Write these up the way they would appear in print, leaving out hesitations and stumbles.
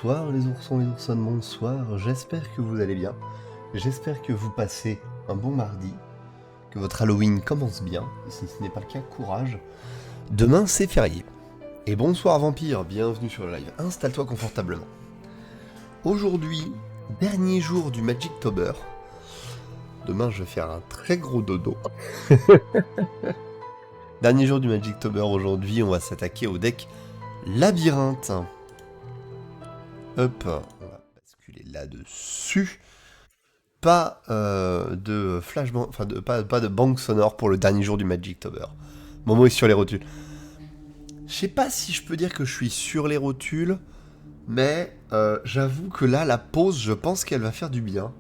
Bonsoir les oursons et oursonnes, bonsoir, j'espère que vous allez bien, j'espère que vous passez un bon mardi, que votre Halloween commence bien, et si ce n'est pas le cas, courage, demain c'est férié. Et bonsoir Vampire, bienvenue sur le live, installe-toi confortablement. Aujourd'hui, dernier jour du Magictober, demain je vais faire un très gros dodo. Dernier jour du Magictober, aujourd'hui on va s'attaquer au deck Labyrinthe. Hop, on va basculer là-dessus. Pas de flashbang, enfin pas de banque sonore pour le dernier jour du Magictober. Momo est sur les rotules. Je sais pas si je peux dire que je suis sur les rotules, mais j'avoue que là, la pause, je pense qu'elle va faire du bien.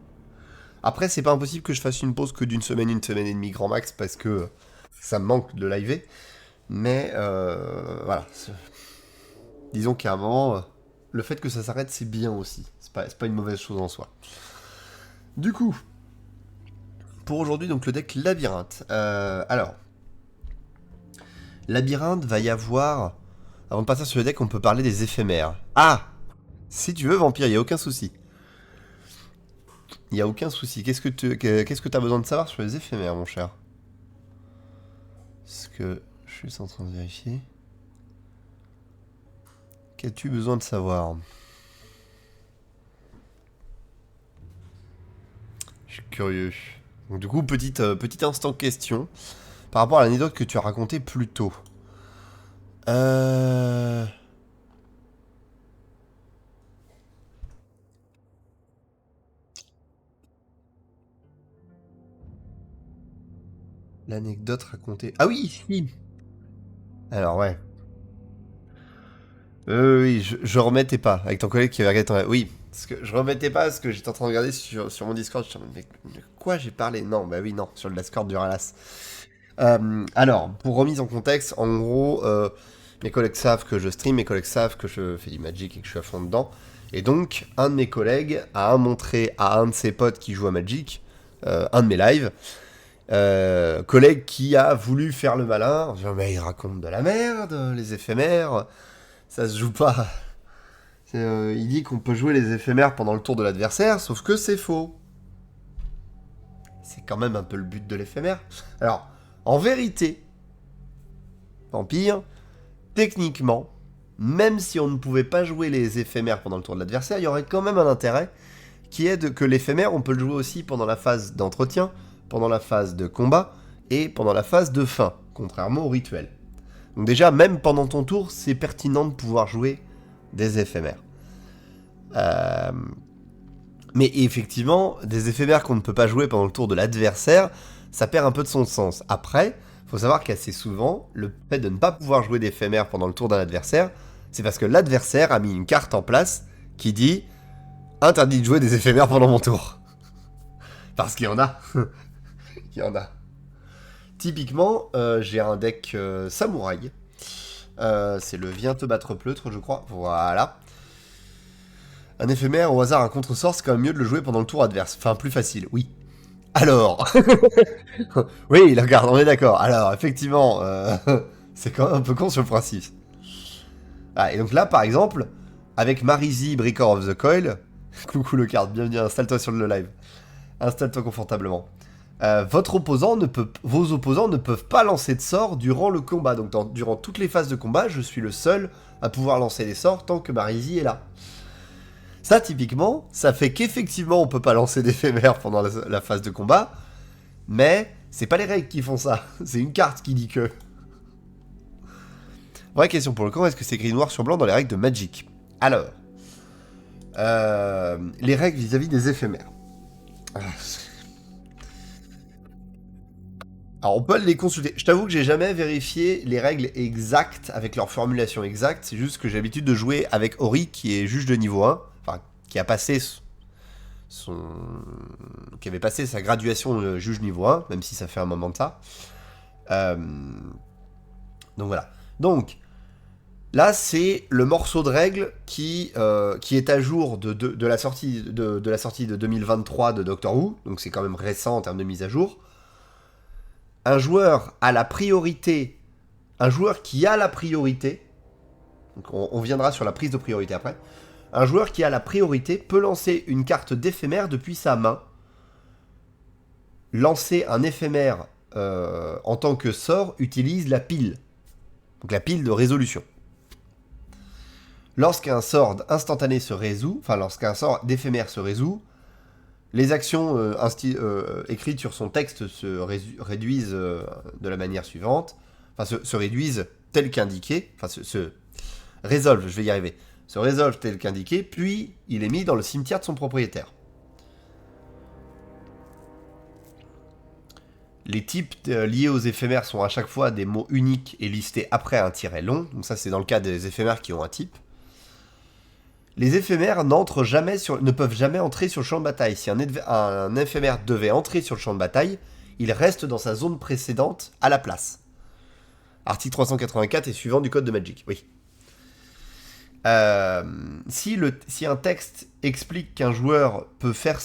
Après, c'est pas impossible que je fasse une pause que d'une semaine, une semaine et demie grand max, parce que ça me manque de liver. Mais voilà. Disons qu'à un moment, le fait que ça s'arrête, c'est bien aussi. C'est pas une mauvaise chose en soi. Du coup, pour aujourd'hui, donc le deck Labyrinthe. Alors, Labyrinthe va y avoir... Avant de passer sur le deck, on peut parler des éphémères. Ah! Si tu veux, Vampire, il n'y a aucun souci. Il n'y a aucun souci. Qu'est-ce que tu as besoin de savoir sur les éphémères, mon cher? Est-ce que je suis en train de vérifier? Qu'as-tu besoin de savoir? Je suis curieux. Donc, du coup, petit instant question. Par rapport à l'anecdote que tu as racontée plus tôt. L'anecdote racontée... Ah oui, si. Alors, ouais. Oui, je remettais pas. Avec ton collègue qui avait regardé ton... Oui, parce que je remettais pas parce que j'étais en train de regarder sur mon Discord. Je me disais, mais de quoi j'ai parlé? Non, bah oui, non, sur le Discord du Ralas. Alors, pour remise en contexte, en gros, mes collègues savent que je stream, mes collègues savent que je fais du Magic et que je suis à fond dedans. Et donc, un de mes collègues a montré à un de ses potes qui joue à Magic, un de mes lives, collègue qui a voulu faire le malin, en disant, mais il raconte de la merde, les éphémères, ça se joue pas. Il dit qu'on peut jouer les éphémères pendant le tour de l'adversaire, sauf que c'est faux. C'est quand même un peu le but de l'éphémère. Alors, en vérité, Vampire, techniquement, même si on ne pouvait pas jouer les éphémères pendant le tour de l'adversaire, il y aurait quand même un intérêt qui est que l'éphémère, on peut le jouer aussi pendant la phase d'entretien, pendant la phase de combat et pendant la phase de fin, contrairement au rituel. Donc déjà, même pendant ton tour, c'est pertinent de pouvoir jouer des éphémères. Mais effectivement, des éphémères qu'on ne peut pas jouer pendant le tour de l'adversaire, ça perd un peu de son sens. Après, faut savoir qu'assez souvent, le fait de ne pas pouvoir jouer d'éphémères pendant le tour d'un adversaire, c'est parce que l'adversaire a mis une carte en place qui dit « Interdit de jouer des éphémères pendant mon tour ». Parce qu'il y en a. Il y en a. Typiquement, j'ai un deck samouraï. C'est le Viens te battre pleutre, je crois. Voilà. Un éphémère au hasard, un contre-sort, c'est quand même mieux de le jouer pendant le tour adverse. Enfin, plus facile, oui. Alors. Oui, regarde, on est d'accord. Alors, effectivement, c'est quand même un peu con sur le principe. Ah, et donc là, par exemple, avec Marizy, Breaker of the Coil, coucou le card, bienvenue, installe-toi sur le live. Installe-toi confortablement. Vos opposants ne peuvent pas lancer de sorts durant le combat. Donc, durant toutes les phases de combat, je suis le seul à pouvoir lancer des sorts tant que Marizy est là. Ça, typiquement, ça fait qu'effectivement, on peut pas lancer d'éphémère pendant la phase de combat, mais c'est pas les règles qui font ça, c'est une carte qui dit que. Vraie question pour le camp, est-ce que c'est écrit noir sur blanc dans les règles de Magic? Alors, les règles vis-à-vis des éphémères. Alors, on peut les consulter. Je t'avoue que j'ai jamais vérifié les règles exactes avec leur formulation exacte, c'est juste que j'ai l'habitude de jouer avec Ori, qui est juge de niveau 1, enfin, qui a passé qui avait passé sa graduation de juge niveau 1, même si ça fait un moment de ça. Donc voilà. Donc, là, c'est le morceau de règle qui est à jour de la sortie de 2023 de Doctor Who, donc c'est quand même récent en termes de mise à jour. Un joueur a la priorité, un joueur qui a la priorité, donc on viendra sur la prise de priorité après, Un joueur qui a la priorité peut lancer une carte d'éphémère depuis sa main. Lancer un éphémère en tant que sort utilise la pile. Donc la pile de résolution. Lorsqu'un sort instantané se résout, enfin lorsqu'un sort d'éphémère se résout, les actions écrites sur son texte se réduisent de la manière suivante, enfin se réduisent tel qu'indiqué, enfin se résolvent, je vais y arriver, se résolvent tel qu'indiqué, puis il est mis dans le cimetière de son propriétaire. Les types liés aux éphémères sont à chaque fois des mots uniques et listés après un tiret long, donc ça c'est dans le cas des éphémères qui ont un type. Les éphémères ne peuvent jamais entrer sur le champ de bataille. Si un éphémère devait entrer sur le champ de bataille, il reste dans sa zone précédente à la place. Article 384 et suivant du code de Magic, oui. Si un texte explique qu'un joueur peut faire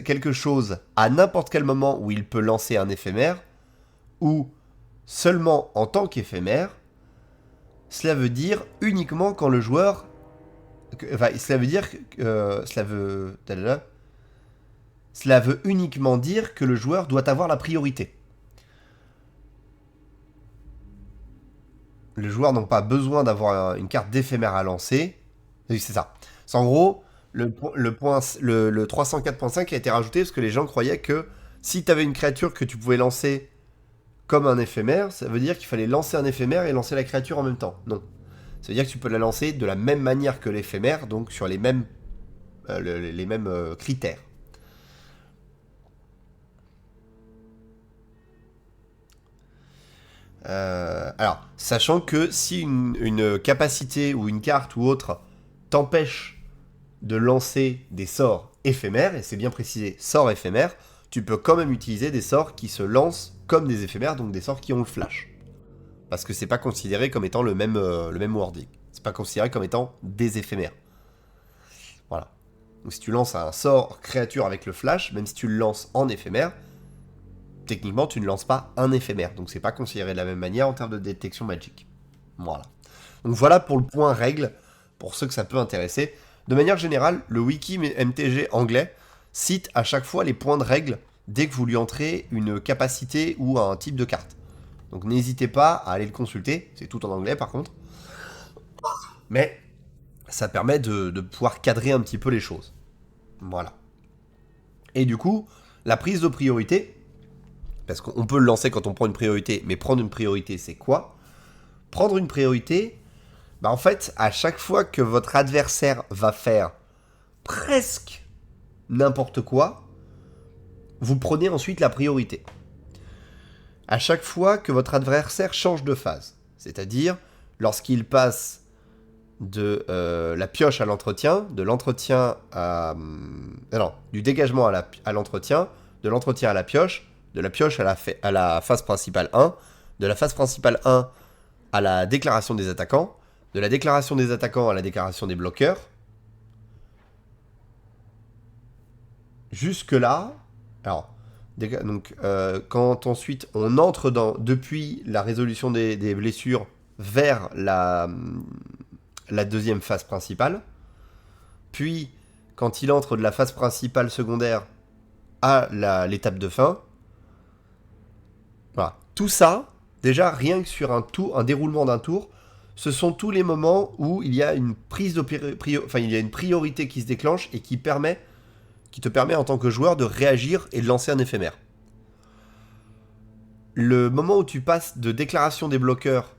quelque chose à n'importe quel moment où il peut lancer un éphémère, ou seulement en tant qu'éphémère, cela veut dire uniquement quand le joueur... Enfin, cela veut uniquement dire que le joueur doit avoir la priorité. Le joueur n'a pas besoin d'avoir une carte d'éphémère à lancer. Oui, c'est ça. C'est en gros, le 304.5 a été rajouté parce que les gens croyaient que si tu avais une créature que tu pouvais lancer comme un éphémère, ça veut dire qu'il fallait lancer un éphémère et lancer la créature en même temps. Non. Ça veut dire que tu peux la lancer de la même manière que l'éphémère, donc sur les mêmes critères. Alors, sachant que si une capacité ou une carte ou autre t'empêche de lancer des sorts éphémères, et c'est bien précisé, sorts éphémères, tu peux quand même utiliser des sorts qui se lancent comme des éphémères, donc des sorts qui ont le flash. Parce que c'est pas considéré comme étant le même wording. C'est pas considéré comme étant des éphémères. Voilà. Donc si tu lances un sort créature avec le flash, même si tu le lances en éphémère, techniquement tu ne lances pas un éphémère. Donc c'est pas considéré de la même manière en termes de détection magique. Voilà. Donc voilà pour le point règle, pour ceux que ça peut intéresser. De manière générale, le wiki MTG anglais cite à chaque fois les points de règle dès que vous lui entrez une capacité ou un type de carte. Donc n'hésitez pas à aller le consulter, c'est tout en anglais par contre. Mais ça permet de pouvoir cadrer un petit peu les choses. Voilà. Et du coup, la prise de priorité, parce qu'on peut le lancer quand on prend une priorité, mais prendre une priorité c'est quoi ? Prendre une priorité, en fait, à chaque fois que votre adversaire va faire presque n'importe quoi, vous prenez ensuite la priorité. À chaque fois que votre adversaire change de phase, c'est-à-dire lorsqu'il passe de la pioche à l'entretien, de l'entretien à... non, du dégagement à l'entretien, de l'entretien à la pioche, de la pioche à la phase principale 1, de la phase principale 1 à la déclaration des attaquants, de la déclaration des attaquants à la déclaration des bloqueurs. Jusque-là, alors, donc, quand ensuite on entre depuis la résolution des blessures vers la deuxième phase principale, puis quand il entre de la phase principale secondaire à l'étape de fin, voilà. Tout ça, déjà rien que sur un déroulement d'un tour, ce sont tous les moments où il y a une il y a une priorité qui se déclenche et qui te permet en tant que joueur de réagir et de lancer un éphémère. Le moment où tu passes de déclaration des bloqueurs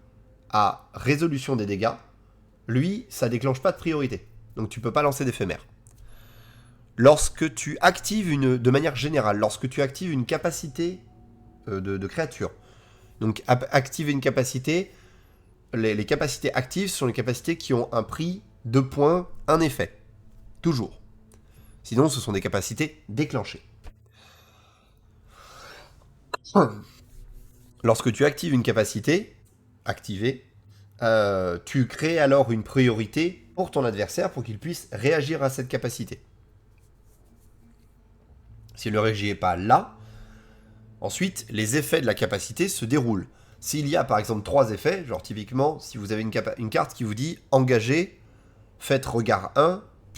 à résolution des dégâts, lui, ça déclenche pas de priorité. Donc tu peux pas lancer d'éphémère. Lorsque tu actives de manière générale, lorsque tu actives une capacité de créature, donc activer une capacité, les capacités actives sont les capacités qui ont un prix, 2 points, un effet. Toujours. Sinon, ce sont des capacités déclenchées. Lorsque tu actives une capacité activée, tu crées alors une priorité pour ton adversaire pour qu'il puisse réagir à cette capacité. S'il ne réagit pas là, ensuite, les effets de la capacité se déroulent. S'il y a par exemple 3 effets, genre typiquement, si vous avez une carte qui vous dit « Engagez, faites regard 1,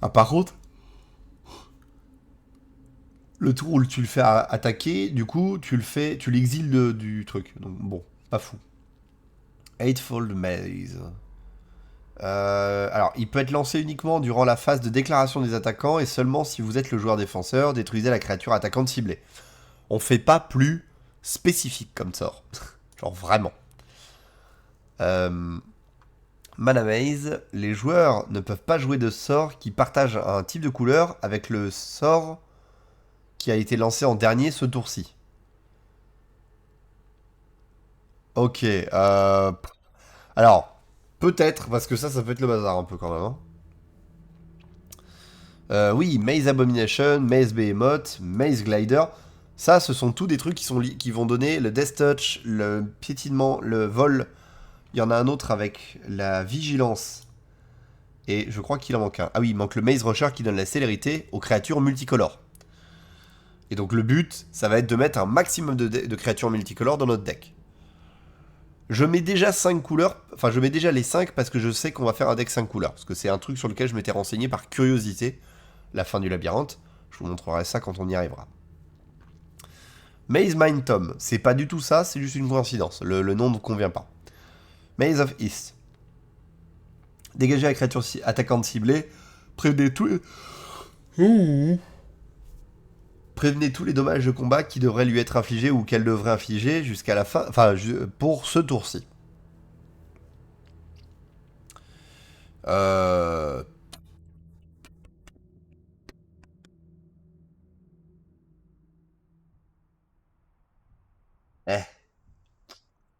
Ah, par contre, le tour où tu le fais attaquer, du coup, tu l'exiles du truc. Donc bon, pas fou. Eightfold Maze. Alors, il peut être lancé uniquement durant la phase de déclaration des attaquants et seulement si vous êtes le joueur défenseur, détruisez la créature attaquante ciblée. On fait pas plus spécifique comme sort. Genre vraiment. Euh, Mana Maze, les joueurs ne peuvent pas jouer de sort qui partagent un type de couleur avec le sort qui a été lancé en dernier ce tour-ci. Ok, alors, peut-être, parce que ça peut être le bazar un peu quand même. Hein. Oui, Maze Abomination, Maze Behemoth, Maze Glider. Ça, ce sont tous des trucs qui vont donner le Death Touch, le piétinement, le vol. Il y en a un autre avec la vigilance. Et je crois qu'il en manque un. Ah oui, il manque le Maze Rusher qui donne la célérité aux créatures multicolores. Et donc le but, ça va être de mettre un maximum de créatures multicolores dans notre deck. Je mets déjà 5 couleurs, enfin je mets déjà les 5 parce que je sais qu'on va faire un deck 5 couleurs. Parce que c'est un truc sur lequel je m'étais renseigné par curiosité. La fin du labyrinthe. Je vous montrerai ça quand on y arrivera. Maze Mind Tom, c'est pas du tout ça, c'est juste une coïncidence. Le nom ne convient pas. Maze of East. Dégagez la créature attaquante ciblée. Prévenez tous les... Prévenez tous les dommages de combat qui devraient lui être infligés ou qu'elle devrait infliger jusqu'à la fin... Enfin, pour ce tour-ci. Euh... Eh,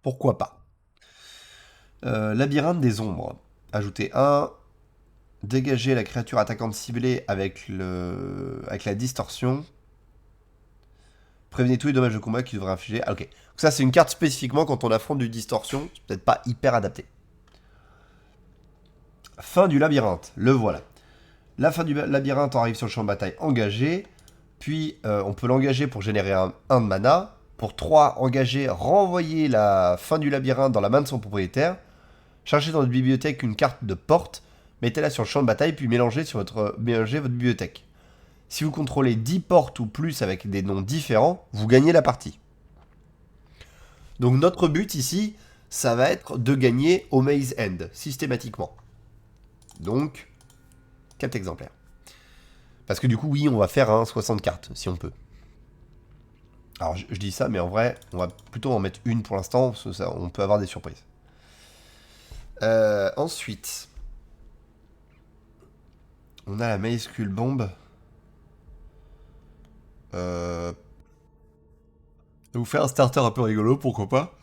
pourquoi pas. Labyrinthe des ombres. Ajoutez un. Dégagez la créature attaquante ciblée avec la distorsion. Prévenez tous les dommages de combat qui devraient infliger. Ah, ok. Donc ça, c'est une carte spécifiquement quand on affronte du distorsion. C'est peut-être pas hyper adapté. Fin du labyrinthe. Le voilà. La fin du labyrinthe arrive sur le champ de bataille engagé. Puis, on peut l'engager pour générer un de mana. Pour 3 engagés, renvoyer la fin du labyrinthe dans la main de son propriétaire. Cherchez dans votre bibliothèque une carte de porte. Mettez-la sur le champ de bataille, puis mélangez votre bibliothèque. Si vous contrôlez 10 portes ou plus avec des noms différents, vous gagnez la partie. Donc notre but ici, ça va être de gagner au Maze End, systématiquement. Donc, 4 exemplaires. Parce que du coup, oui, on va faire un 60 cartes, si on peut. Alors, je dis ça, mais en vrai, on va plutôt en mettre une pour l'instant, parce que ça, on peut avoir des surprises. Ensuite, on a la Maze Skull Bomb. Vous faire un starter un peu rigolo, pourquoi pas.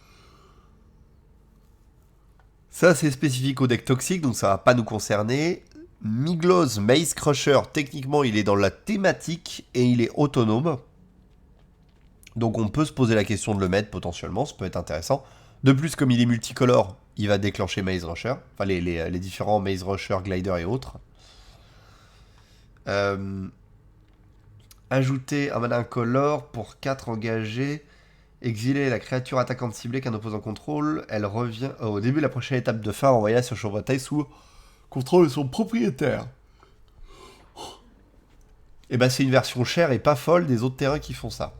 Ça, c'est spécifique au deck toxique, donc ça va pas nous concerner. Miglo's Maze Crusher, techniquement, il est dans la thématique et il est autonome. Donc on peut se poser la question de le mettre potentiellement, ça peut être intéressant. De plus, comme il est multicolore, il va déclencher Maze Rusher. Enfin, les différents Maze Rusher, Glider et autres. Ajouter un mana incolore pour 4 engagés. Exiler la créature attaquante ciblée qu'un opposant contrôle. Elle revient au début de la prochaine étape de fin, envoyée sur champ de bataille sous contrôle de son propriétaire. Et bah c'est une version chère et pas folle des autres terrains qui font ça.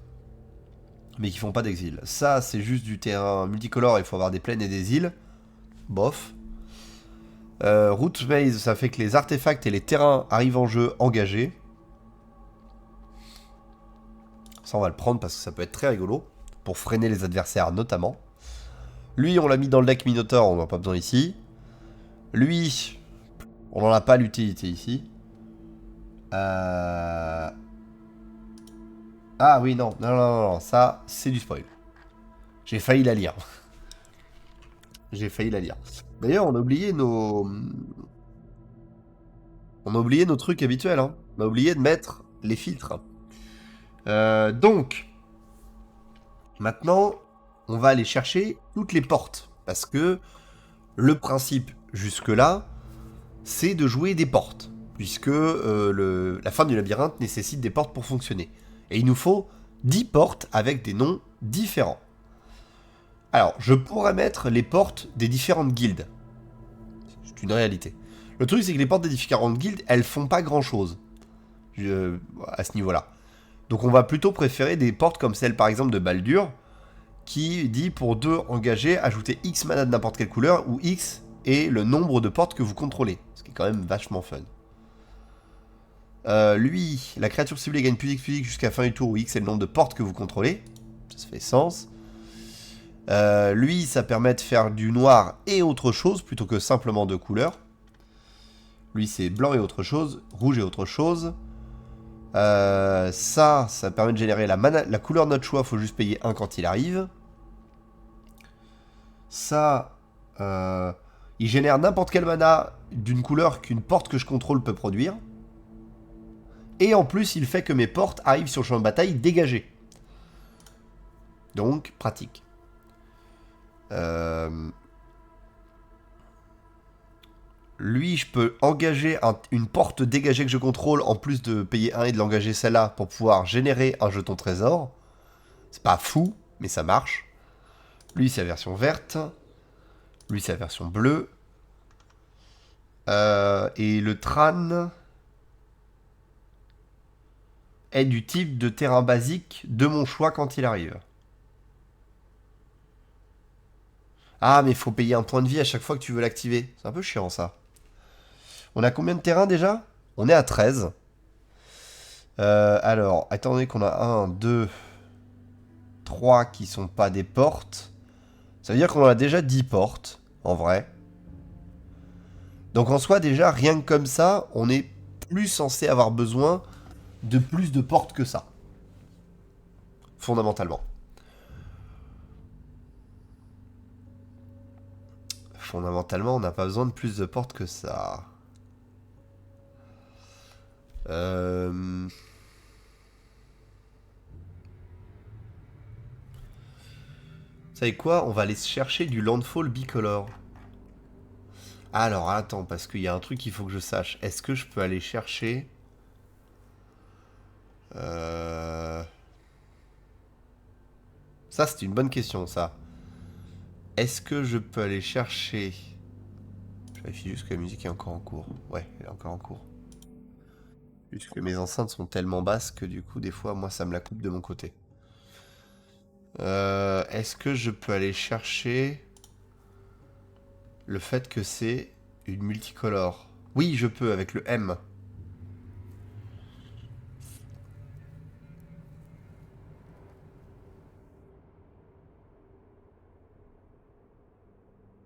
Mais qui font pas d'exil. Ça, c'est juste du terrain multicolore, il faut avoir des plaines et des îles. Bof. Root Maze, ça fait que les artefacts et les terrains arrivent en jeu engagés. Ça, on va le prendre parce que ça peut être très rigolo. Pour freiner les adversaires, notamment. Lui, on l'a mis dans le deck Minotaur, on n'en a pas besoin ici. Lui, on n'en a pas l'utilité ici. Ah oui, non, non, ça, c'est du spoil. J'ai failli la lire. J'ai failli la lire. D'ailleurs, on a oublié nos... On a oublié nos trucs habituels, hein. On a oublié de mettre les filtres. Donc, maintenant, on va aller chercher toutes les portes. Parce que le principe, jusque-là, c'est de jouer des portes. Puisque la fin du labyrinthe nécessite des portes pour fonctionner. Et il nous faut 10 portes avec des noms différents. Alors, je pourrais mettre les portes des différentes guildes. C'est une réalité. Le truc, c'est que les portes des différentes guildes, elles font pas grand-chose à ce niveau-là. Donc on va plutôt préférer des portes comme celle, par exemple, de Baldur, qui dit pour 2 engagés, ajoutez X mana de n'importe quelle couleur, ou X est le nombre de portes que vous contrôlez. Ce qui est quand même vachement fun. Lui, la créature ciblée gagne plus X jusqu'à la fin du tour, où X est le nombre de portes que vous contrôlez. Ça fait sens. Lui, ça permet de faire du noir et autre chose, plutôt que simplement 2 couleurs. Lui, c'est blanc et autre chose, rouge et autre chose. Ça permet de générer la couleur de notre choix, faut juste payer 1 quand il arrive. Ça, il génère n'importe quel mana d'une couleur qu'une porte que je contrôle peut produire. Et en plus, il fait que mes portes arrivent sur le champ de bataille dégagées. Donc, pratique. Lui, je peux engager une porte dégagée que je contrôle, en plus de payer 1 et de l'engager celle-là, pour pouvoir générer un jeton trésor. C'est pas fou, mais ça marche. Lui, c'est la version verte. Lui, c'est la version bleue. Et le Tran est du type de terrain basique de mon choix quand il arrive. Ah, mais il faut payer un point de vie à chaque fois que tu veux l'activer. C'est un peu chiant, ça. On a combien de terrains, déjà? On est à 13. Alors, étant donné qu'on a 1, 2, 3 qui sont pas des portes, ça veut dire qu'on a déjà 10 portes, en vrai. Donc en soi, déjà, rien que comme ça, on est plus censé avoir besoin de plus de portes que ça. Fondamentalement. Fondamentalement, on n'a pas besoin de plus de portes que ça. Vous savez quoi? On va aller chercher du Landfall bicolore. Alors, attends, parce qu'il y a un truc qu'il faut que je sache. Est-ce que je peux aller chercher... Ça, c'est une bonne question, ça. Est-ce que je peux aller chercher... Je vérifie juste que la musique est encore en cours. Ouais, elle est encore en cours. Puisque mes enceintes sont tellement basses que du coup, des fois, moi, ça me la coupe de mon côté. Est-ce que je peux aller chercher le fait que c'est une multicolore? Oui, je peux, avec le M.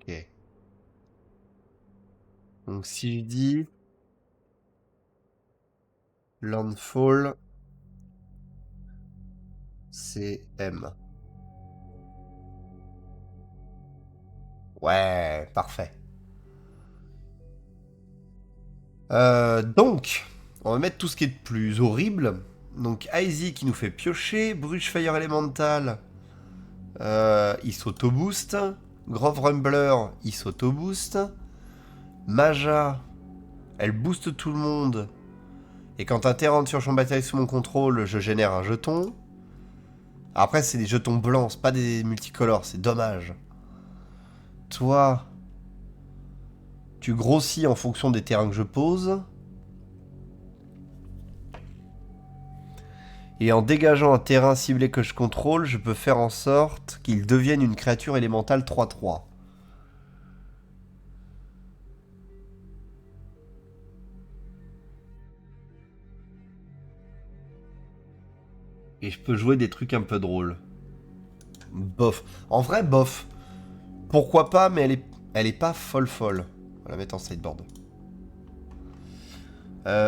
Ok. Donc si je dis... Landfall... C'est M. Ouais, parfait. Donc, on va mettre tout ce qui est de plus horrible. Donc, Aizy qui nous fait piocher. Bruche Fire Elemental, il s'auto-boost. Grove Rumbler, il s'auto-boost. Maja, elle booste tout le monde. Et quand un terrain sur champ de bataille sous mon contrôle, je génère un jeton. Après, c'est des jetons blancs, c'est pas des multicolores, c'est dommage. Toi, tu grossis en fonction des terrains que je pose. Et en dégageant un terrain ciblé que je contrôle, je peux faire en sorte qu'il devienne une créature élémentale 3-3. Et je peux jouer des trucs un peu drôles. Bof. En vrai, bof. Pourquoi pas, mais elle est pas folle. On va la mettre en sideboard.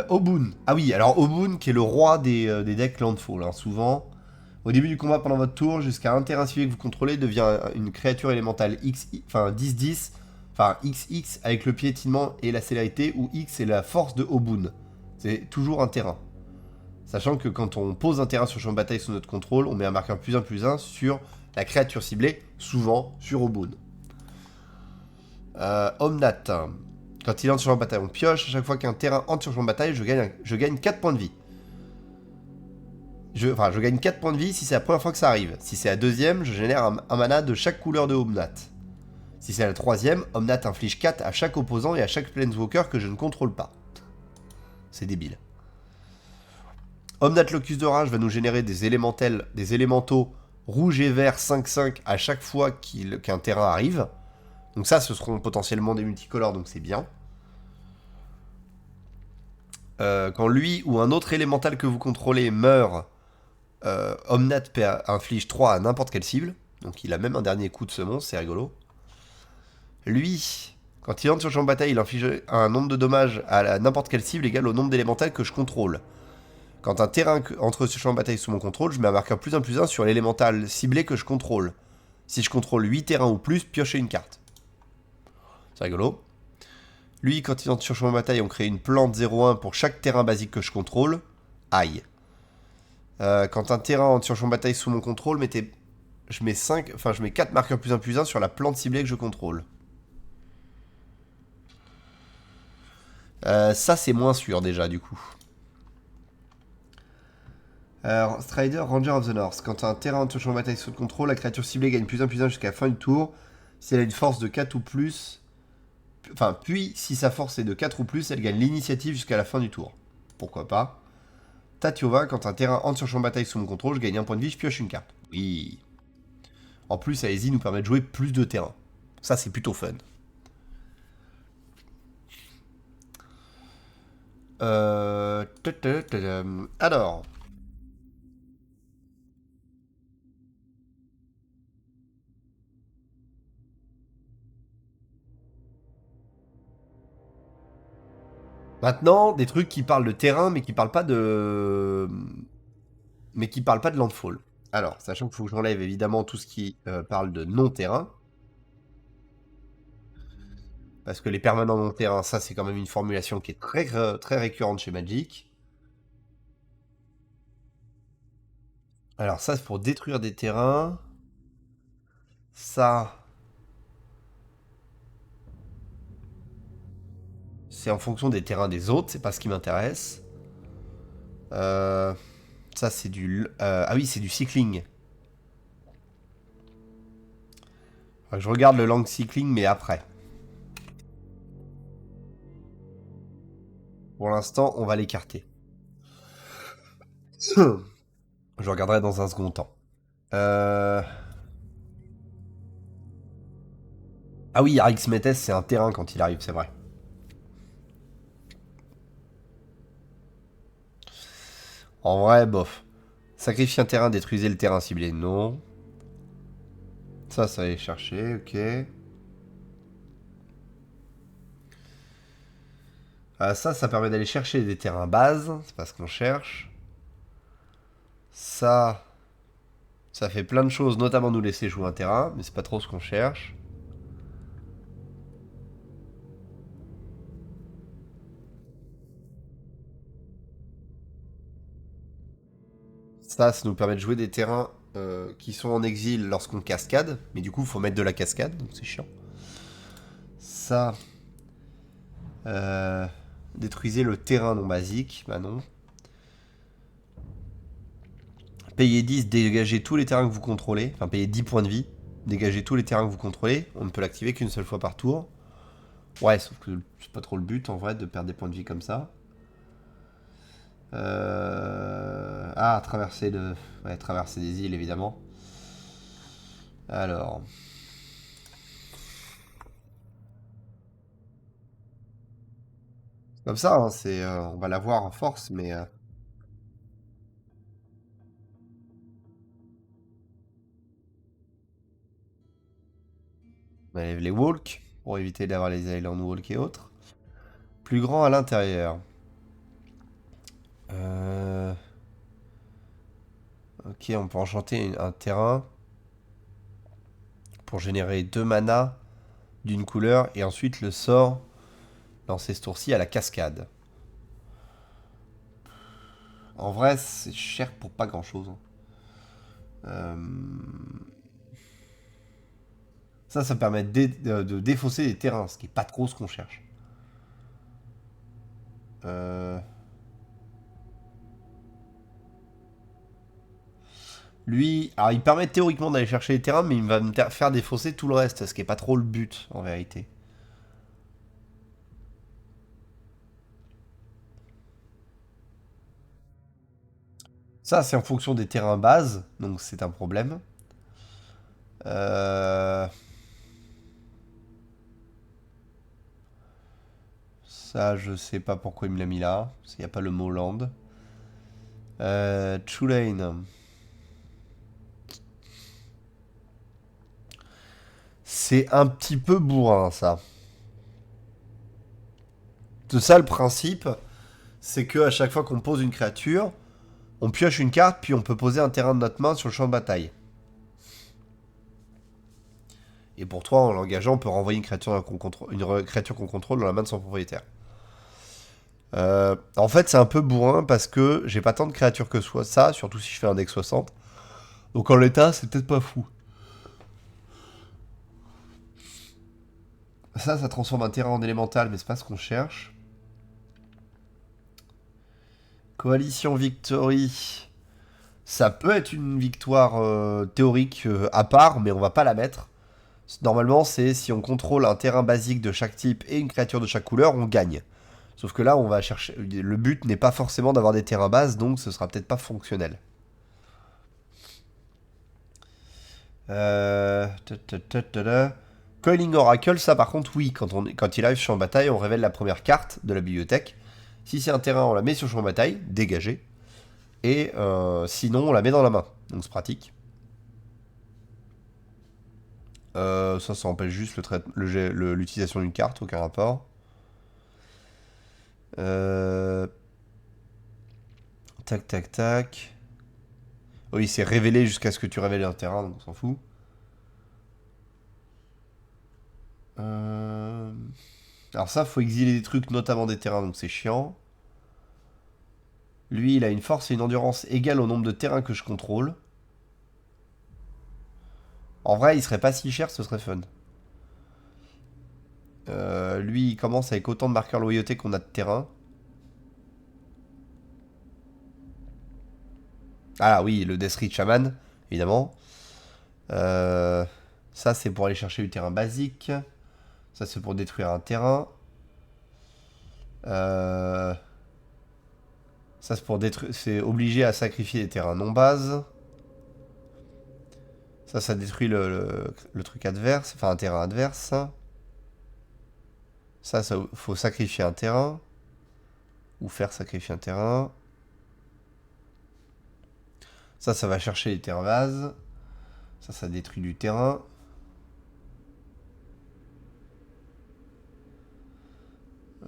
Obun. Ah oui, alors Obun qui est le roi des decks Landfall, hein, souvent. Au début du combat, pendant votre tour, jusqu'à un terrain ciblé que vous contrôlez devient une créature élémentale X, enfin 10-10, enfin XX avec le piétinement et la célérité, où X est la force de Obun. C'est toujours un terrain. Sachant que quand on pose un terrain sur champ de bataille sous notre contrôle, on met un marqueur +1/+1 sur la créature ciblée, souvent sur Obun. Omnat. Quand il entre sur champ de bataille, on pioche. À chaque fois qu'un terrain entre sur champ de bataille, je gagne 4 points de vie. Je gagne 4 points de vie si c'est la première fois que ça arrive. Si c'est la deuxième, je génère un mana de chaque couleur de Omnat. Si c'est la troisième, Omnat inflige 4 à chaque opposant et à chaque Planeswalker que je ne contrôle pas. C'est débile. Omnat Locus de Rage va nous générer des élémentaux rouge et vert 5-5 à chaque fois qu'un terrain arrive. Donc ça, ce seront potentiellement des multicolores, donc c'est bien. Quand lui ou un autre élémental que vous contrôlez meurt, Omnat inflige 3 à n'importe quelle cible. Donc il a même un dernier coup de semonce, c'est rigolo. Lui, quand il entre sur le champ de bataille, il inflige un nombre de dommages à n'importe quelle cible égal au nombre d'élémentals que je contrôle. Quand un terrain entre sur le champ de bataille sous mon contrôle, je mets un marqueur +1/+1 sur l'élémental ciblé que je contrôle. Si je contrôle 8 terrains ou plus, piochez une carte. C'est rigolo. Lui, quand il entre sur le champ de bataille, on crée une plante 0-1 pour chaque terrain basique que je contrôle. Aïe. Quand un terrain entre sur le champ de bataille sous mon contrôle, je mets 4 marqueurs +1/+1 sur la plante ciblée que je contrôle. Ça, c'est moins sûr déjà, du coup. Strider, Ranger of the North. Quand un terrain entre sur le champ de bataille sous contrôle, la créature ciblée gagne +1/+1 jusqu'à la fin du tour. Si elle a une force de 4 ou plus. Enfin, puis, si sa force est de 4 ou plus, elle gagne l'initiative jusqu'à la fin du tour. Pourquoi pas. Tatiova, quand un terrain entre sur le champ de bataille sous mon contrôle, je gagne un point de vie, je pioche une carte. Oui. En plus, Aesi nous permet de jouer plus de terrain. Ça, c'est plutôt fun. Alors. Maintenant, des trucs qui parlent de terrain, mais qui parlent pas de. Mais qui parlent pas de landfall. Alors, sachant qu'il faut que j'enlève évidemment tout ce qui parle de non-terrain. Parce que les permanents non-terrain, ça c'est quand même une formulation qui est très récurrente chez Magic. Alors ça c'est pour détruire des terrains. Ça, c'est en fonction des terrains des autres, c'est pas ce qui m'intéresse. Ça c'est du... ah oui, c'est du cycling. Je regarde le lang cycling, mais après. Pour l'instant, on va l'écarter. Je regarderai dans un second temps. Ah oui, Arix Metes, c'est un terrain quand il arrive, c'est vrai. En vrai, bof. Sacrifier un terrain, détruisez le terrain ciblé, non. Ça va aller chercher, ok. Ça permet d'aller chercher des terrains bases, c'est pas ce qu'on cherche. Ça fait plein de choses, notamment nous laisser jouer un terrain, mais c'est pas trop ce qu'on cherche. Ça nous permet de jouer des terrains qui sont en exil lorsqu'on cascade, mais du coup, il faut mettre de la cascade, donc c'est chiant. Ça, détruisez le terrain non basique, bah non. Payez 10, dégagez tous les terrains que vous contrôlez, enfin payez 10 points de vie, dégagez tous les terrains que vous contrôlez, on ne peut l'activer qu'une seule fois par tour. Ouais, sauf que c'est pas trop le but en vrai de perdre des points de vie comme ça. Ah, traverser des îles évidemment. Alors. Comme ça, hein, on va l'avoir en force, mais. On enlève les walks pour éviter d'avoir les island walk et autres. Plus grand à l'intérieur. Euh, Ok, on peut enchanter un terrain pour générer 2 mana d'une couleur et ensuite le sort lancer ce tour-ci à la cascade. En vrai, c'est cher pour pas grand-chose. Euh, Ça permet de défausser des terrains, ce qui est pas trop ce qu'on cherche. Lui, alors il permet théoriquement d'aller chercher les terrains, mais il va me faire défausser tout le reste, ce qui est pas trop le but, en vérité. Ça, c'est en fonction des terrains base, donc c'est un problème. Euh... Ça, je sais pas pourquoi il me l'a mis là, parce qu'il n'y a pas le mot land. Tulane. C'est un petit peu bourrin, ça. C'est ça le principe, c'est que à chaque fois qu'on pose une créature, on pioche une carte, puis on peut poser un terrain de notre main sur le champ de bataille. Et pour toi, en l'engageant, on peut renvoyer une créature qu'on contrôle dans la main de son propriétaire. En fait, c'est un peu bourrin parce que j'ai pas tant de créatures que soit ça, surtout si je fais un deck 60. Donc en l'état, c'est peut-être pas fou. Ça transforme un terrain en élémental, mais c'est pas ce qu'on cherche. Coalition Victory. Ça peut être une victoire théorique à part, mais on va pas la mettre. Normalement, c'est si on contrôle un terrain basique de chaque type et une créature de chaque couleur, on gagne. Sauf que là, on va chercher. Le but n'est pas forcément d'avoir des terrains bases, donc ce sera peut-être pas fonctionnel. Coiling Oracle, ça par contre, oui. Quand il arrive sur champ de bataille, on révèle la première carte de la bibliothèque. Si c'est un terrain, on la met sur champ de bataille, dégagé. Et sinon, on la met dans la main. Donc c'est pratique. Ça empêche juste l'utilisation d'une carte, aucun rapport. Tac, tac, tac. Oui, c'est révélé jusqu'à ce que tu révèles un terrain, donc on s'en fout. Alors ça, faut exiler des trucs, notamment des terrains, donc c'est chiant. Lui, il a une force et une endurance égales au nombre de terrains que je contrôle. En vrai, il serait pas si cher, ce serait fun. Lui, il commence avec autant de marqueurs loyauté qu'on a de terrain. Ah oui, le Death Reach Shaman, évidemment. Euh, Ça, c'est pour aller chercher du terrain basique. Ça, c'est pour détruire un terrain. Euh, Ça, c'est pour détruire. C'est obligé à sacrifier des terrains non bases. Ça détruit le truc adverse. Enfin, un terrain adverse. Ça, faut sacrifier un terrain. Ou faire sacrifier un terrain. Ça va chercher les terrains vases. Ça détruit du terrain.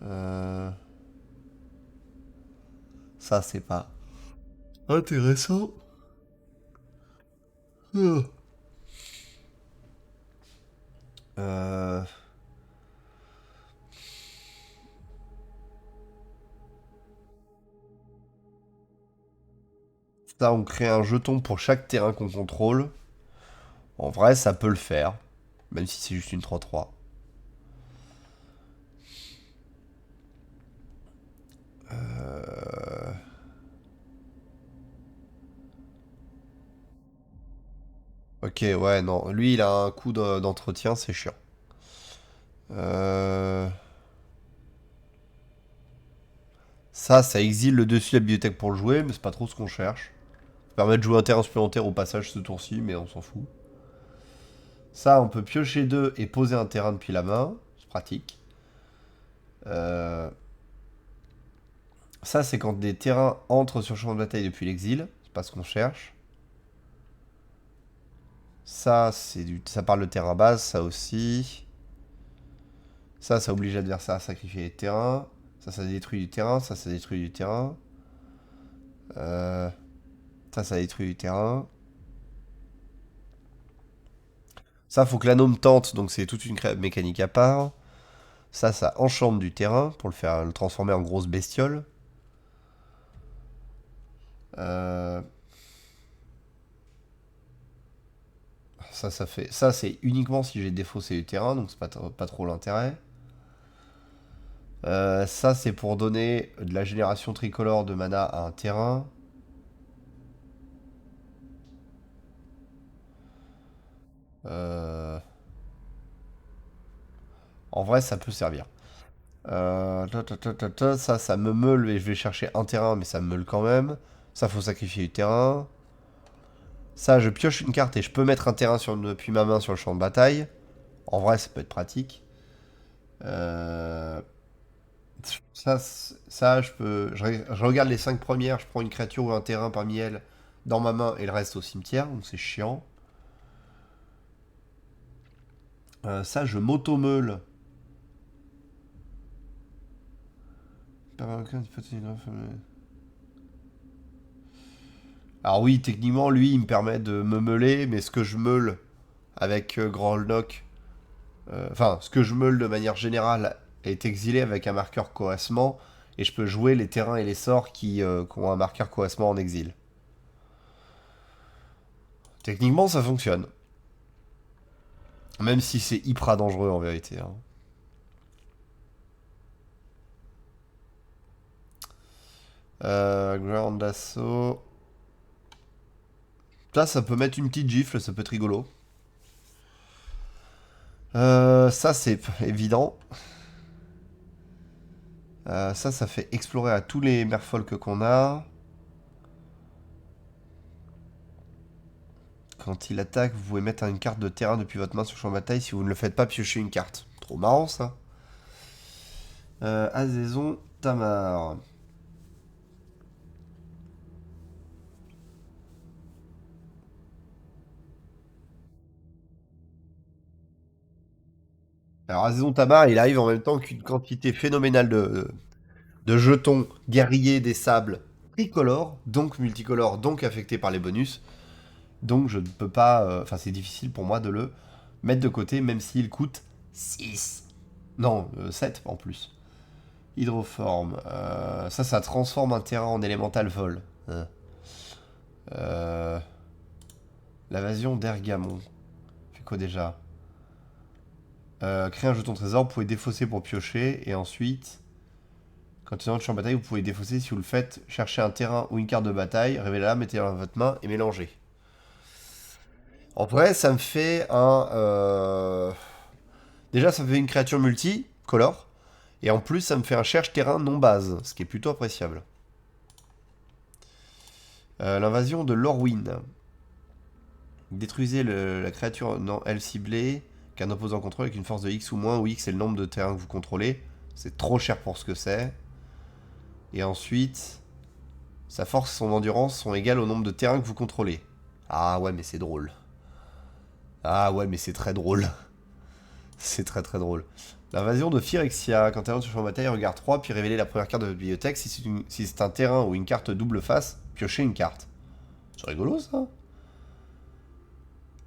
Euh, Ça, c'est pas intéressant. Euh, Euh, Ça, on crée un jeton pour chaque terrain qu'on contrôle. En vrai, ça peut le faire. Même si c'est juste une 3-3. Euh, Ok, ouais, non. Lui, il a un coup d'entretien, c'est chiant. Euh, ça exile le dessus de la bibliothèque pour le jouer, mais c'est pas trop ce qu'on cherche. Ça permet de jouer un terrain supplémentaire au passage ce tour-ci, mais on s'en fout. Ça, on peut piocher deux et poser un terrain depuis la main. C'est pratique. Euh, Ça, c'est quand des terrains entrent sur le champ de bataille depuis l'exil. C'est pas ce qu'on cherche. Ça parle de terrain base, ça aussi. Ça oblige l'adversaire à sacrifier les terrains. Ça détruit du terrain. Ça détruit du terrain. Euh, Ça détruit du terrain. Ça, faut que l'anome tente, donc c'est toute une mécanique à part. Ça enchante du terrain pour le transformer en grosse bestiole. Euh, Ça c'est uniquement si j'ai défaussé du terrain, donc c'est pas trop l'intérêt. Ça, c'est pour donner de la génération tricolore de mana à un terrain. Euh, En vrai, ça peut servir. Ça me meule et je vais chercher un terrain, mais ça me meule quand même. Ça, faut sacrifier du terrain. Ça, je pioche une carte et je peux mettre un terrain depuis ma main sur le champ de bataille. En vrai, ça peut être pratique. Euh, ça, je peux. Je regarde les 5 premières, je prends une créature ou un terrain parmi elles dans ma main et le reste au cimetière, donc c'est chiant. Ça, je m'auto-meule. Alors oui, techniquement, lui, il me permet de me meuler, mais ce que je meule avec Grand Knock, enfin, ce que je meule de manière générale est exilé avec un marqueur coassement, et je peux jouer les terrains et les sorts qui ont un marqueur coassement en exil. Techniquement, ça fonctionne. Même si c'est hyper dangereux en vérité, hein. Ground Assault. Ça peut mettre une petite gifle, ça peut être rigolo. Ça, c'est évident. Ça fait explorer à tous les merfolk qu'on a. Quand il attaque, vous pouvez mettre une carte de terrain depuis votre main sur le champ de bataille. Si vous ne le faites pas, piochez une carte. Trop marrant, ça. Azezon Tamar. Alors, Azezon Tamar, il arrive en même temps qu'une quantité phénoménale de jetons guerriers des sables tricolores, donc multicolores, donc affectés par les bonus. Donc, je ne peux pas. Enfin, c'est difficile pour moi de le mettre de côté, même s'il coûte 6. Non, 7 en plus. Hydroforme. Ça transforme un terrain en élémental vol. Euh, L'invasion d'Ergamon. Fait quoi déjà? Créer un jeton trésor, vous pouvez défausser pour piocher, et ensuite, quand tu es dans le champ de bataille, vous pouvez défausser si vous le faites, chercher un terrain ou une carte de bataille, révélez-la, mettez-la dans votre main et mélangez. En vrai, ça me fait un... Déjà, ça me fait une créature multi-color, et en plus, ça me fait un cherche-terrain non-base, ce qui est plutôt appréciable. L'invasion de Lorwyn. Détruisez la créature non elle ciblée qu'un opposant contrôle avec une force de X ou moins, où X est le nombre de terrains que vous contrôlez. C'est trop cher pour ce que c'est. Et ensuite, sa force et son endurance sont égales au nombre de terrains que vous contrôlez. Ah ouais, mais c'est drôle. Ah ouais, mais c'est très drôle. C'est très très drôle. L'invasion de Phyrexia. Quand elle entre sur le champ de bataille, regarde 3, puis révélez la première carte de votre bibliothèque. Si c'est un terrain ou une carte double face, piochez une carte. C'est rigolo ça.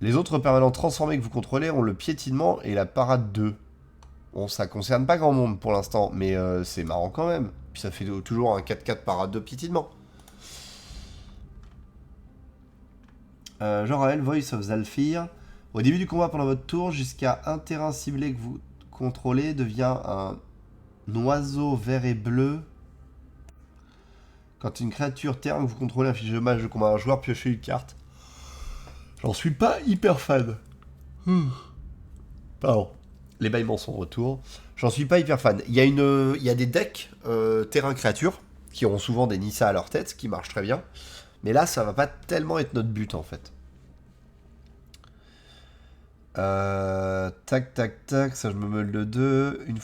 Les autres permanents transformés que vous contrôlez ont le piétinement et la parade 2. Bon, ça concerne pas grand monde pour l'instant, mais c'est marrant quand même. Puis ça fait toujours un 4-4 parade de piétinement. Jean-Raël, Voice of Zalfir. Au début du combat pendant votre tour, jusqu'à un terrain ciblé que vous contrôlez devient un oiseau vert et bleu. Quand une créature terrain que vous contrôlez inflige dommage de combat à un joueur, piochez une carte. J'en suis pas hyper fan. Pardon. Les bâillements sont de retour. J'en suis pas hyper fan. Il y a des decks terrain créature qui ont souvent des Nissa à leur tête, ce qui marche très bien. Mais là, ça va pas tellement être notre but en fait. Tac, tac, tac. Ça, je me meule de 2. Une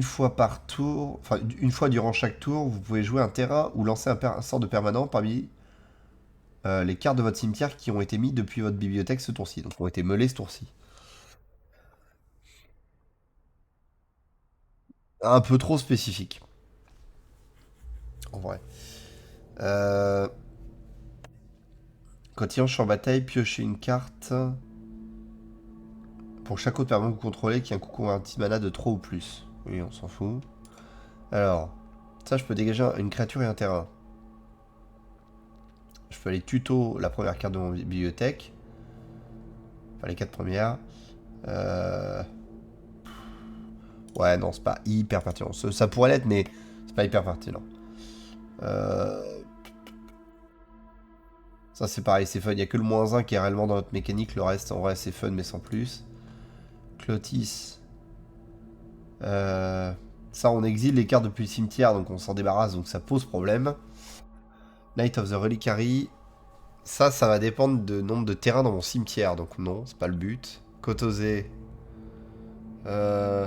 fois par tour. Enfin, une fois durant chaque tour, vous pouvez jouer un terrain ou lancer un sort de permanent parmi les cartes de votre cimetière qui ont été mis depuis votre bibliothèque ce tour-ci. Donc, qui ont été meulées ce tour-ci. Un peu trop spécifique, en vrai. Euh, Quand il entre en bataille, piochez une carte pour chaque autre permanent que vous contrôlez qui a un coût converti mana de 3 ou plus. Oui, on s'en fout. Alors, ça, je peux dégager une créature et un terrain. Je peux aller tuto la première carte de mon bibliothèque. Enfin, les 4 premières. Ouais, non, c'est pas hyper pertinent. Ça pourrait l'être, mais c'est pas hyper pertinent. Ça c'est pareil, c'est fun. Il n'y a que le -1 qui est réellement dans notre mécanique. Le reste, en vrai, c'est fun, mais sans plus. Clotis. Ça, on exile les cartes depuis le cimetière, donc on s'en débarrasse, donc ça pose problème. Knight of the Reliquary. Ça va dépendre de nombre de terrains dans mon cimetière, donc non, c'est pas le but. Kotosé. Euh...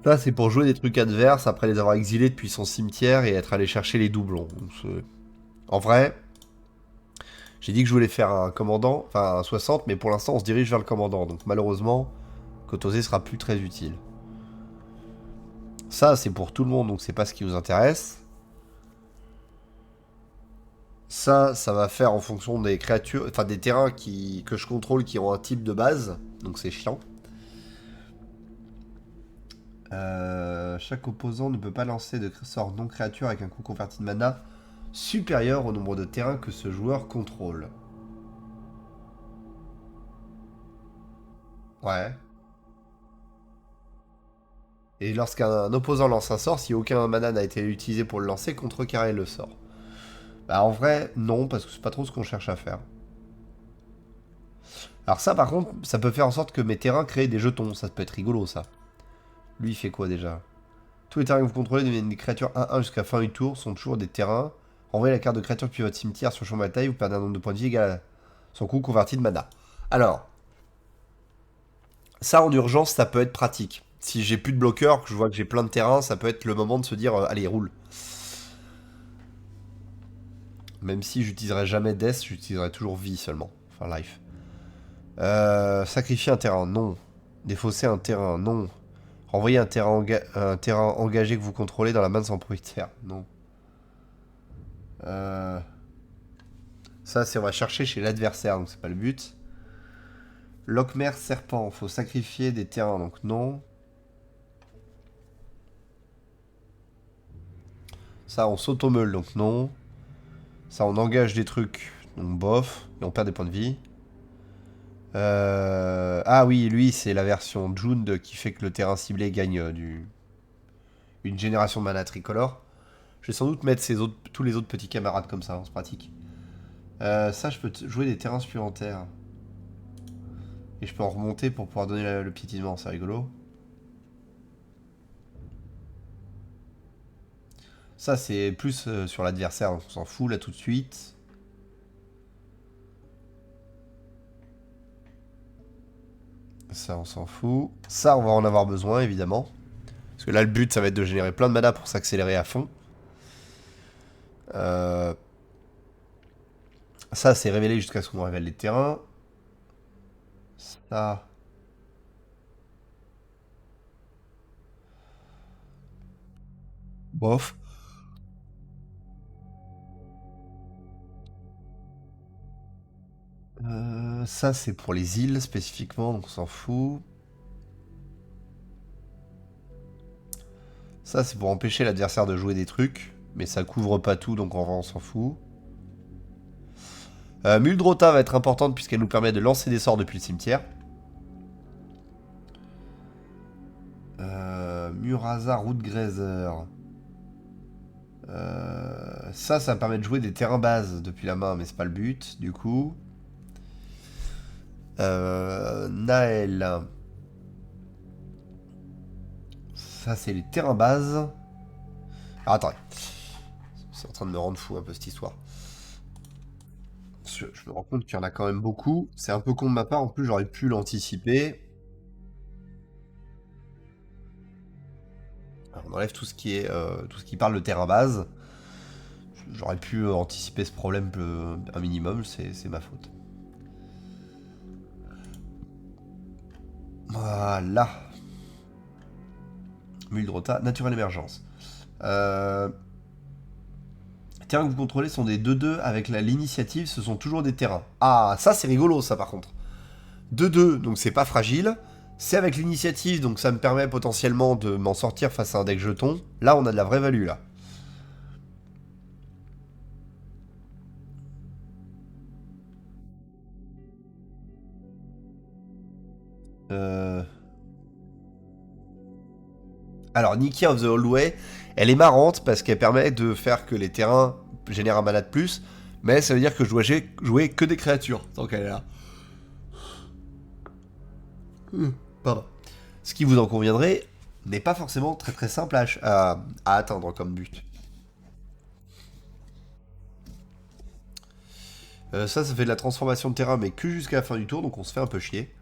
Ça, c'est pour jouer des trucs adverses après les avoir exilés depuis son cimetière et être allé chercher les doublons. En vrai, j'ai dit que je voulais faire un commandant, enfin un 60, mais pour l'instant on se dirige vers le commandant. Donc malheureusement, Kotosé sera plus très utile. Ça, c'est pour tout le monde, donc c'est pas ce qui nous intéresse. Ça va faire en fonction des créatures, enfin des terrains que je contrôle qui ont un type de base, donc c'est chiant. Chaque opposant ne peut pas lancer de sort non créature avec un coût converti de mana supérieur au nombre de terrains que ce joueur contrôle. Ouais. Et lorsqu'un opposant lance un sort, si aucun mana n'a été utilisé pour le lancer, contrecarrer le sort. Bah en vrai, non, parce que c'est pas trop ce qu'on cherche à faire. Alors ça par contre, ça peut faire en sorte que mes terrains créent des jetons, ça peut être rigolo ça. Lui il fait quoi déjà? Tous les terrains que vous contrôlez deviennent des créatures 1-1 jusqu'à fin du tour, sont toujours des terrains. Envoyez la carte de créature depuis votre cimetière sur le champ de bataille, vous perdez un nombre de points de vie égal à son coût converti de mana. Alors, ça en urgence, ça peut être pratique. Si j'ai plus de bloqueurs, que je vois que j'ai plein de terrains, ça peut être le moment de se dire allez, roule. Même si j'utiliserai jamais Death, j'utiliserai toujours vie seulement. Enfin, life. Sacrifier un terrain, non. Défausser un terrain, non. Renvoyer un terrain engagé que vous contrôlez dans la main de son propriétaire, non. Euh... Ça, c'est on va chercher chez l'adversaire, donc c'est pas le but. Lochmer serpent, faut sacrifier des terrains, donc non. Ça, on s'automeule, donc non. Ça, on engage des trucs, donc bof, et on perd des points de vie. Ah oui, lui, c'est la version Jund qui fait que le terrain ciblé gagne une génération de mana tricolore. Je vais sans doute mettre tous les autres petits camarades comme ça, c'est pratique. Ça, je peux jouer des terrains supplémentaires. Et je peux en remonter pour pouvoir donner le piétinement, c'est rigolo. Ça, c'est plus sur l'adversaire, donc on s'en fout là tout de suite. Ça, on s'en fout. Ça, on va en avoir besoin, évidemment. Parce que là, le but, ça va être de générer plein de mana pour s'accélérer à fond. Ça, c'est révélé jusqu'à ce qu'on révèle les terrains. Ça... Bof. Ça, c'est pour les îles, spécifiquement, donc on s'en fout. Ça, c'est pour empêcher l'adversaire de jouer des trucs. Mais ça couvre pas tout, donc on s'en fout. Muldrota va être importante puisqu'elle nous permet de lancer des sorts depuis le cimetière. Murasa Rootgrazer. Ça me permet de jouer des terrains bases depuis la main, mais c'est pas le but, du coup. Naël. Ça, c'est les terrains bases. Alors, attendez. C'est en train de me rendre fou un peu cette histoire. Je me rends compte qu'il y en a quand même beaucoup. C'est un peu con de ma part, en plus j'aurais pu l'anticiper. On enlève tout ce qui est tout ce qui parle de terrain base. J'aurais pu anticiper ce problème un minimum, c'est ma faute. Voilà. Muldrota, naturelle émergence. Terrains que vous contrôlez sont des 2-2 avec l'initiative, ce sont toujours des terrains. Ah, ça c'est rigolo ça par contre. 2-2, donc c'est pas fragile. C'est avec l'initiative, donc ça me permet potentiellement de m'en sortir face à un deck jeton. Là, on a de la vraie value là. Euh... Alors, Nikia of the Old Way, elle est marrante parce qu'elle permet de faire que les terrains génèrent un mana de plus, mais ça veut dire que je dois jouer que des créatures tant qu'elle est là. Pardon. Ce qui vous en conviendrait n'est pas forcément très très simple à atteindre comme but. Ça fait de la transformation de terrain, mais que jusqu'à la fin du tour, donc on se fait un peu chier.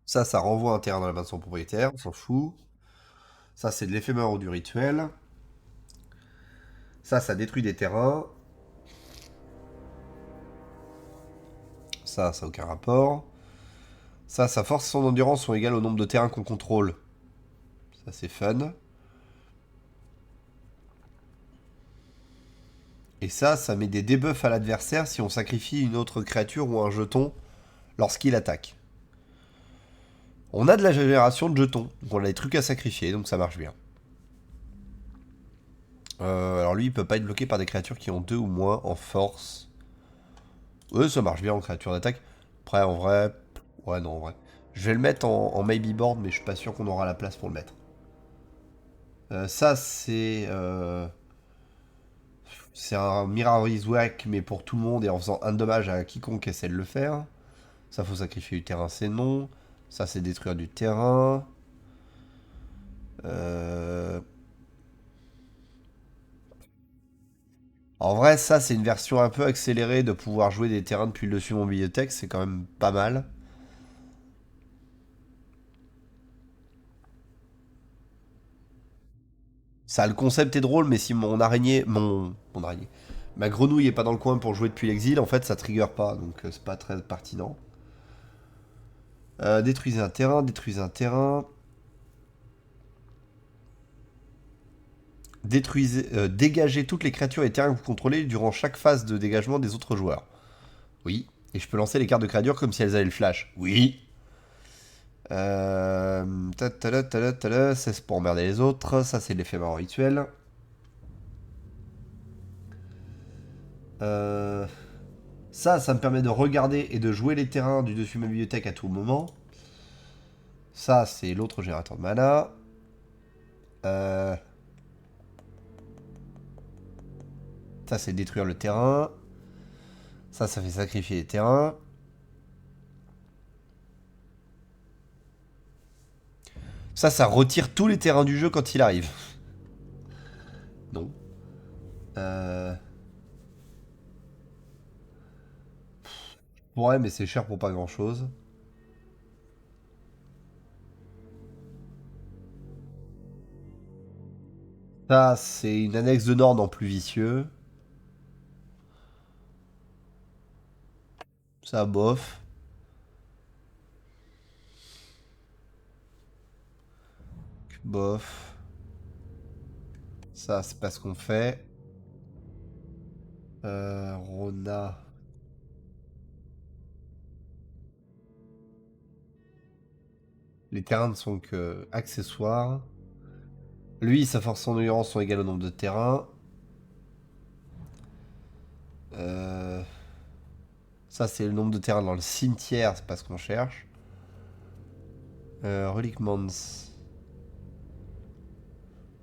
Ça renvoie un terrain dans la main de son propriétaire, on s'en fout. Ça, c'est de l'éphémère ou du rituel. Ça détruit des terrains. Ça a aucun rapport. Sa force et son endurance sont égales au nombre de terrains qu'on contrôle. Ça, c'est fun. Et ça met des debuffs à l'adversaire si on sacrifie une autre créature ou un jeton lorsqu'il attaque. On a de la génération de jetons, donc on a des trucs à sacrifier, donc ça marche bien. Alors lui, il peut pas être bloqué par des créatures qui ont 2 ou moins en force. Ouais, ça marche bien en créature d'attaque. Après, en vrai... Ouais, non, en vrai. Je vais le mettre en maybe board, mais je suis pas sûr qu'on aura la place pour le mettre. Ça, c'est... C'est un Mirror's Whack, mais pour tout le monde et en faisant un dommage à quiconque essaie de le faire. Ça, faut sacrifier du terrain, c'est non. Ça, c'est détruire du terrain. Euh... En vrai, ça, c'est une version un peu accélérée de pouvoir jouer des terrains depuis le dessus de mon bibliothèque. C'est quand même pas mal. Ça, le concept est drôle, mais si mon araignée... Mon araignée... Ma grenouille est pas dans le coin pour jouer depuis l'exil, en fait, ça trigger pas. Donc, c'est pas très pertinent. Détruisez un terrain, détruisez un terrain. Dégagez toutes les créatures et terrains que vous contrôlez durant chaque phase de dégagement des autres joueurs. Oui. Et je peux lancer les cartes de créatures comme si elles avaient le flash. Oui. Ça c'est pour emmerder les autres. Ça c'est l'éphémère rituel. Ça me permet de regarder et de jouer les terrains du dessus de ma bibliothèque à tout moment. Ça c'est l'autre générateur de mana. Ça c'est détruire le terrain. Ça fait sacrifier les terrains. Ça retire tous les terrains du jeu quand il arrive. Non. Ouais, mais c'est cher pour pas grand chose. Ça, c'est une annexe de Nord en plus vicieux. Ça, bof. Bof. Ça, c'est pas ce qu'on fait. Rona. Les terrains ne sont que accessoires. Lui, sa force et son endurance sont égales au nombre de terrains. Euh, Ça, c'est le nombre de terrains dans le cimetière, c'est pas ce qu'on cherche. Relic Mons.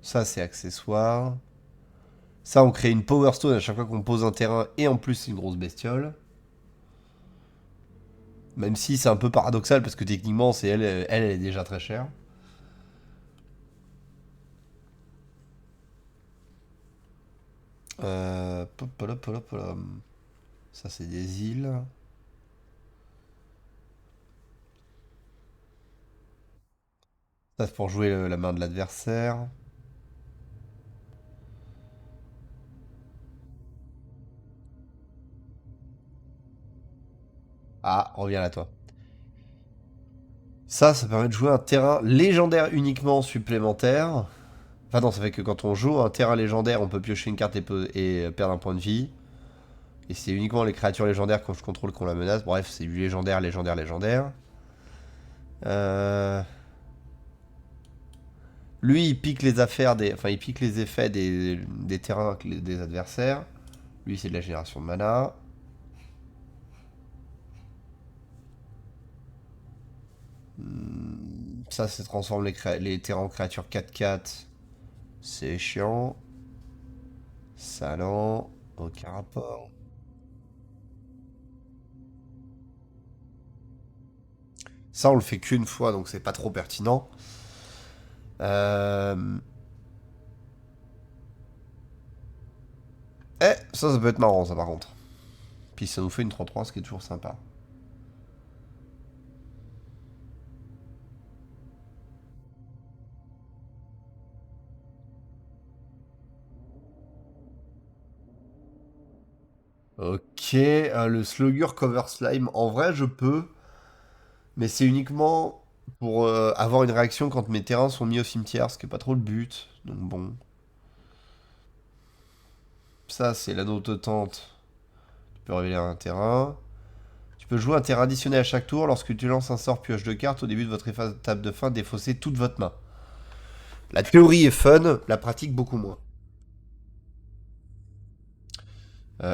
Ça, c'est accessoire. Ça, on crée une Power Stone à chaque fois qu'on pose un terrain et en plus, c'est une grosse bestiole. Même si c'est un peu paradoxal parce que techniquement, c'est elle est déjà très chère. Ça, c'est des îles. Ça, c'est pour jouer la main de l'adversaire. Ah, reviens là, toi. Ça permet de jouer un terrain légendaire uniquement supplémentaire. Enfin non, ça fait que quand on joue un terrain légendaire, on peut piocher une carte et perdre un point de vie. Et c'est uniquement les créatures légendaires que je contrôle qu'on la menace. Bref, c'est du légendaire, légendaire, légendaire. Lui, il pique les affaires des... Enfin, il pique les effets des terrains des adversaires. Lui, c'est de la génération de mana. Ça, ça transforme les terrains en créatures 4/4. C'est chiant. Ça, non. Aucun rapport. Ça, on le fait qu'une fois, donc c'est pas trop pertinent. Euh... ça peut être marrant, ça, par contre. Puis ça nous fait une 3/3, ce qui est toujours sympa. Ok, le Slugger Cover Slime. En vrai, je peux, mais c'est uniquement pour avoir une réaction quand mes terrains sont mis au cimetière, ce qui est pas trop le but. Donc bon. Ça, c'est l'anneau de tente. Tu peux révéler un terrain. Tu peux jouer un terrain additionné à chaque tour lorsque tu lances un sort pioche de cartes au début de votre étape de fin, défausser toute votre main. La théorie est fun, la pratique beaucoup moins.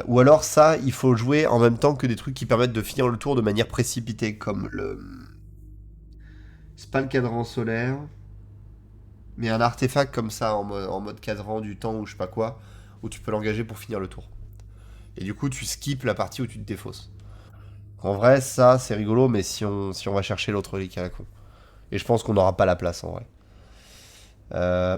Ou alors ça, il faut jouer en même temps que des trucs qui permettent de finir le tour de manière précipitée, comme le... C'est pas le cadran solaire, mais un artefact comme ça, en mode cadran du temps ou je sais pas quoi, où tu peux l'engager pour finir le tour. Et du coup, tu skips la partie où tu te défausses. En vrai, ça, c'est rigolo, mais si on va chercher l'autre relique à la con. Et je pense qu'on n'aura pas la place, en vrai. Euh,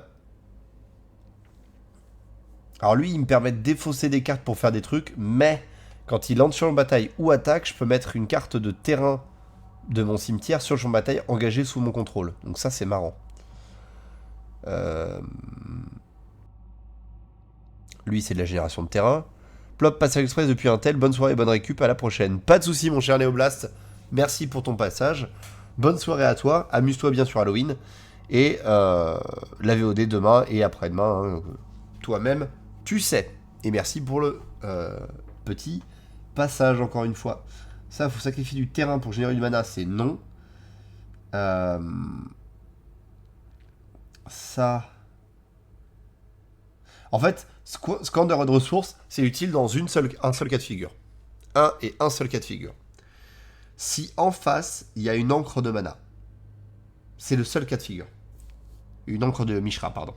Alors lui, il me permet de défausser des cartes pour faire des trucs, mais quand il entre sur le bataille ou attaque, je peux mettre une carte de terrain de mon cimetière sur le champ de bataille engagée sous mon contrôle. Donc ça, c'est marrant. Euh, Lui, c'est de la génération de terrain. Plop, passage express depuis un tel. Bonne soirée, bonne récup, à la prochaine. Pas de soucis, mon cher Néoblast. Merci pour ton passage. Bonne soirée à toi. Amuse-toi bien sur Halloween. Et la VOD demain et après-demain. Hein, toi-même, tu sais. Et merci pour le petit passage, encore une fois. Ça, faut sacrifier du terrain pour générer du mana, c'est non. Euh, ça... En fait, Scander de ressources, c'est utile dans un seul cas de figure. Un seul cas de figure. Si en face, il y a une encre de mana, c'est le seul cas de figure. Une encre de Mishra, pardon.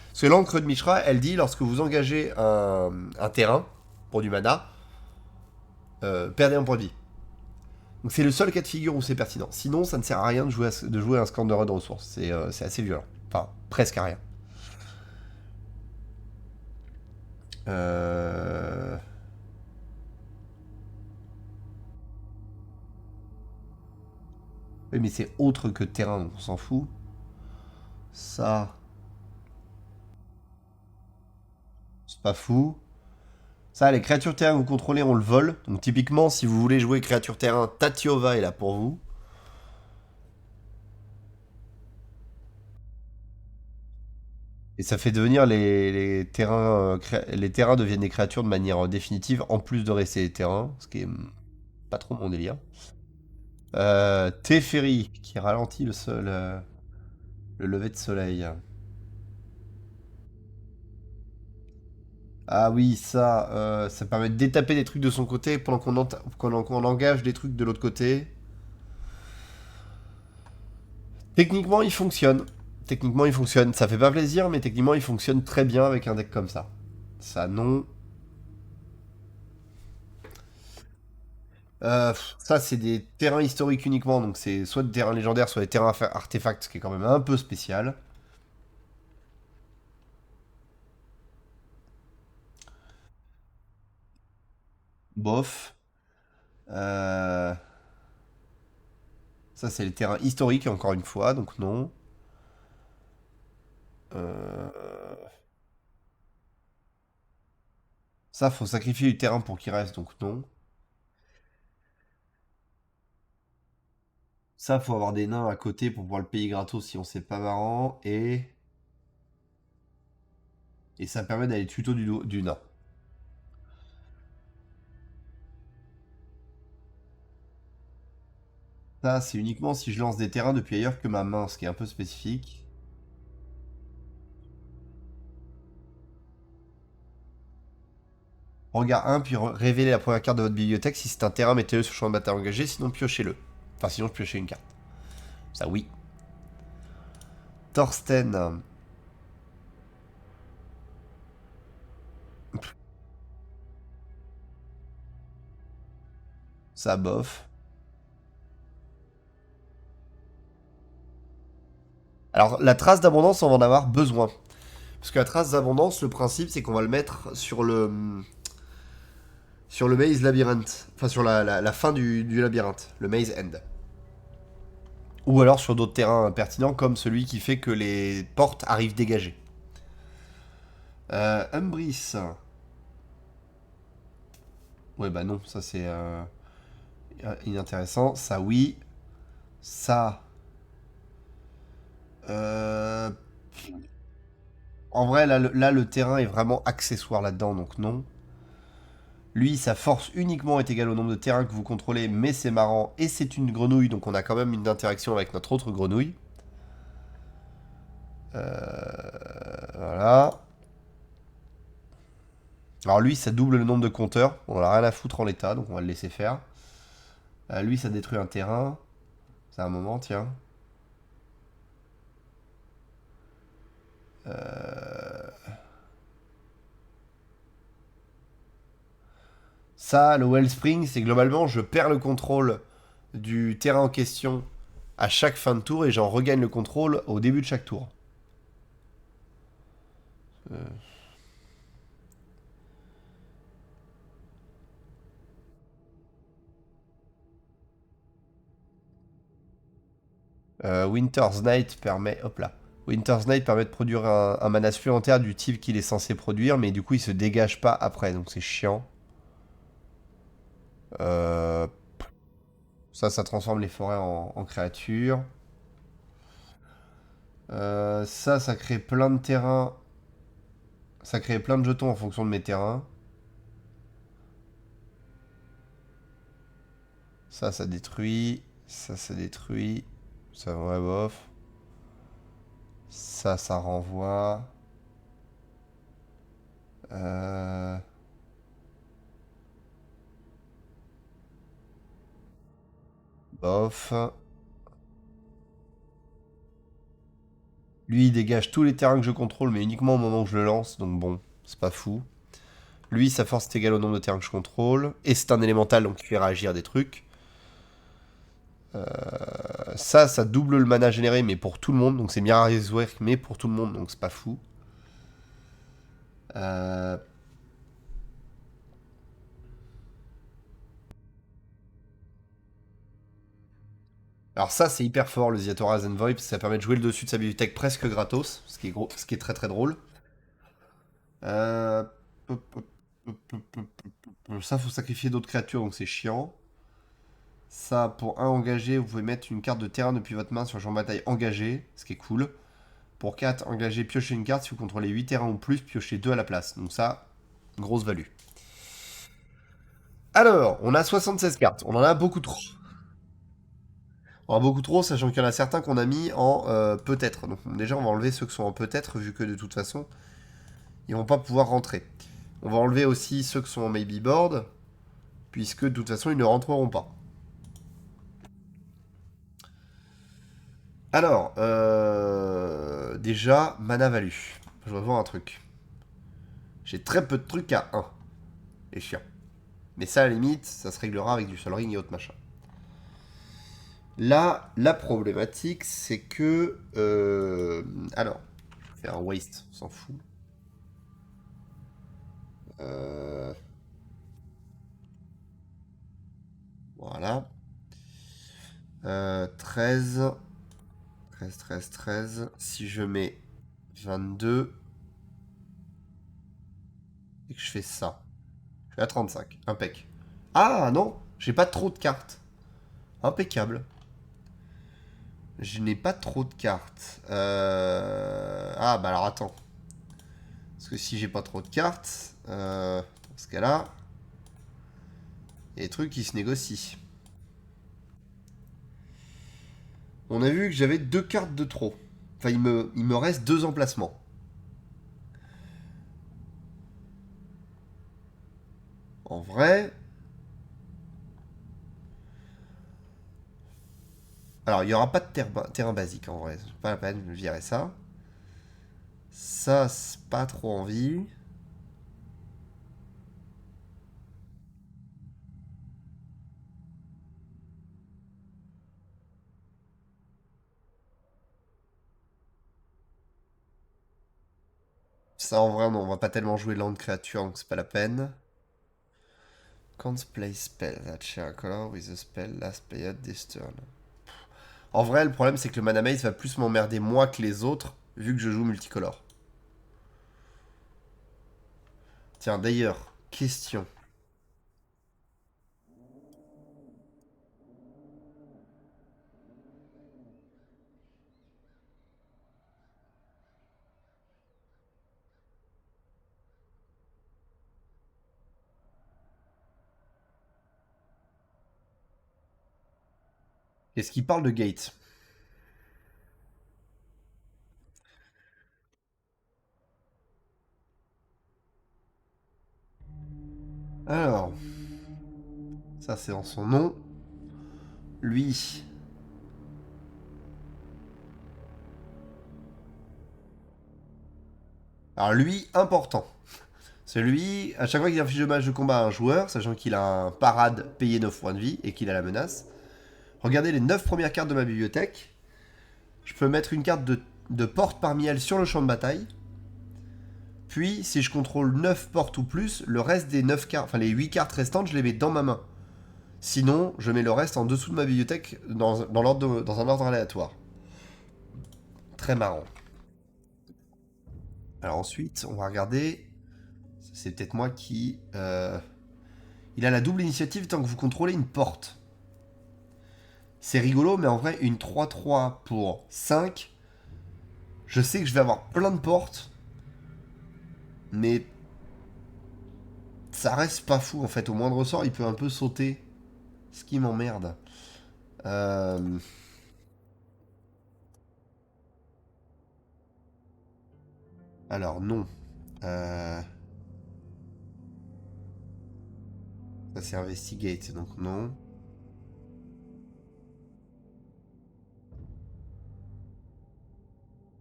Parce que l'encre de Mishra, elle dit lorsque vous engagez un terrain pour du mana, perdez un point de vie. Donc c'est le seul cas de figure où c'est pertinent. Sinon, ça ne sert à rien de jouer un Scander de ressources. C'est assez violent. Enfin, presque à rien. Euh... Oui, mais c'est autre que terrain, donc on s'en fout. Ça, c'est pas fou. Ça, les créatures terrain que vous contrôlez, on le vole. Donc typiquement, si vous voulez jouer créature terrain, Tatiova est là pour vous. Et ça fait devenir les terrains deviennent des créatures de manière définitive, en plus de rester des terrains, ce qui est pas trop mon délire. Teferi, qui ralentit le lever de soleil. Ah oui, ça permet de détaper des trucs de son côté pendant qu'on engage des trucs de l'autre côté. Techniquement, il fonctionne. Techniquement, il fonctionne. Ça fait pas plaisir, mais techniquement, il fonctionne très bien avec un deck comme ça. Ça, non. Ça, c'est des terrains historiques uniquement, donc c'est soit des terrains légendaires, soit des terrains artefacts, ce qui est quand même un peu spécial. Bof. Euh, Ça, c'est les terrains historiques, encore une fois, donc non. Euh, Ça, faut sacrifier du terrain pour qu'il reste, donc non. Ça, faut avoir des nains à côté pour pouvoir le payer gratos si on sait pas marrant. Et ça permet d'aller tuto du nain. Ça, c'est uniquement si je lance des terrains depuis ailleurs que ma main, ce qui est un peu spécifique. Regard 1, puis révélez la première carte de votre bibliothèque. Si c'est un terrain, mettez-le sur le champ de bataille engagé, sinon piochez-le. Enfin, sinon je piochez une carte. Ça, oui. Thorsten. Ça, bof. Alors, la trace d'abondance, on va en avoir besoin. Parce que la trace d'abondance, le principe, c'est qu'on va le mettre sur le maze labyrinthe. Enfin, sur la fin du labyrinthe. Le maze end. Ou alors sur d'autres terrains pertinents, comme celui qui fait que les portes arrivent dégagées. Umbris. Ouais, bah non, ça c'est inintéressant. Ça, oui. Ça. Euh, En vrai, là, le terrain est vraiment accessoire là-dedans, donc non. Lui, sa force uniquement est égale au nombre de terrains que vous contrôlez, mais c'est marrant, et c'est une grenouille, donc on a quand même une interaction avec notre autre grenouille. Voilà. Alors lui, ça double le nombre de compteurs. On a rien à foutre en l'état, donc on va le laisser faire. Lui, ça détruit un terrain. C'est un moment, tiens. Ça, le Wellspring, c'est globalement, je perds le contrôle du terrain en question à chaque fin de tour et j'en regagne le contrôle au début de chaque tour. Winter's Night permet... Hop là. Winter's Night permet de produire un mana supplémentaire du type qu'il est censé produire, mais du coup il se dégage pas après, donc c'est chiant. Euh, ça transforme les forêts en créatures. Ça crée plein de terrains. Ça crée plein de jetons en fonction de mes terrains. Ça détruit. Ça détruit. Ça, ouais, bof. Ça renvoie. Euh... Bof. Lui, il dégage tous les terrains que je contrôle, mais uniquement au moment où je le lance, donc bon, c'est pas fou. Lui, sa force est égale au nombre de terrains que je contrôle. Et c'est un élémental, donc il fait réagir des trucs. Ça double le mana généré, mais pour tout le monde. Donc c'est Mirari's Work, mais pour tout le monde, donc c'est pas fou. Euh, Alors ça, c'est hyper fort, le Ziatora Zenvoid, parce que ça permet de jouer le dessus de sa bibliothèque presque gratos, ce qui est, gros, ce qui est très très drôle. Euh, Ça, faut sacrifier d'autres créatures, donc c'est chiant. Ça, pour un engagé, vous pouvez mettre une carte de terrain depuis votre main sur le champ de bataille engagé, ce qui est cool. Pour 4 engagé, piochez une carte. Si vous contrôlez 8 terrains ou plus, piochez 2 à la place. Donc ça, grosse value. Alors, on a 76 cartes. On en a beaucoup trop. On en a beaucoup trop, sachant qu'il y en a certains qu'on a mis en peut-être. Donc déjà, on va enlever ceux qui sont en peut-être, vu que de toute façon, ils vont pas pouvoir rentrer. On va enlever aussi ceux qui sont en maybe board, puisque de toute façon, ils ne rentreront pas. Alors, déjà, mana value. Je vais voir un truc. J'ai très peu de trucs à 1. Et chiant. Mais ça, à la limite, ça se réglera avec du Sol Ring et autres machin. Là, la problématique, c'est que... alors, je vais faire un waste, on s'en fout. Euh, voilà. 13. 13, 13, 13. Si je mets 22 et que je fais ça, je suis à 35. Impec. Ah non, j'ai pas trop de cartes. Impeccable. Je n'ai pas trop de cartes. Ah bah alors attends. Parce que si j'ai pas trop de cartes, dans ce cas-là, il y a des trucs qui se négocient. On a vu que j'avais 2 cartes de trop. Enfin, il me reste 2 emplacements. En vrai... Alors, il n'y aura pas de terrain basique, en vrai. C'est pas la peine, je virer ça. Ça, c'est pas trop envie. Ça, en vrai, non, on va pas tellement jouer land créature, donc c'est pas la peine. Can't play spell that share a color with a spell last played this turn. En vrai, le problème, c'est que le mana maze va plus m'emmerder moi que les autres, vu que je joue multicolore. Tiens, d'ailleurs, question. Est-ce qu'il parle de gate? Alors, ça c'est dans son nom. Lui. Alors lui, important. Celui, à chaque fois qu'il inflige dommage de combat à un joueur, sachant qu'il a un parade payé 9 points de vie et qu'il a la menace, regardez les 9 premières cartes de ma bibliothèque. Je peux mettre une carte de porte parmi elles sur le champ de bataille. Puis, si je contrôle 9 portes ou plus, le reste des 9 cartes, enfin les 8 cartes restantes, je les mets dans ma main. Sinon, je mets le reste en dessous de ma bibliothèque dans un ordre aléatoire. Très marrant. Alors ensuite, on va regarder. C'est peut-être moi qui... Il a la double initiative tant que vous contrôlez une porte. C'est rigolo, mais en vrai, une 3-3 pour 5, je sais que je vais avoir plein de portes, mais ça reste pas fou en fait. Au moindre sort, il peut un peu sauter, ce qui m'emmerde. Euh... Alors non. Euh... Ça c'est Investigate, donc non.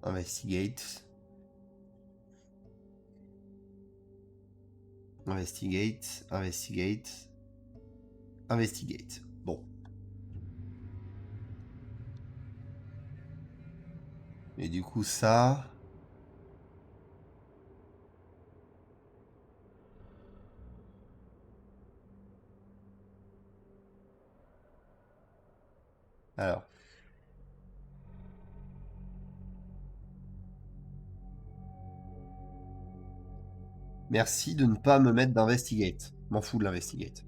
Investigate. Investigate. Investigate. Investigate. Bon. Et du coup ça... Alors. Merci de ne pas me mettre d'investigate. M'en fous de l'investigate.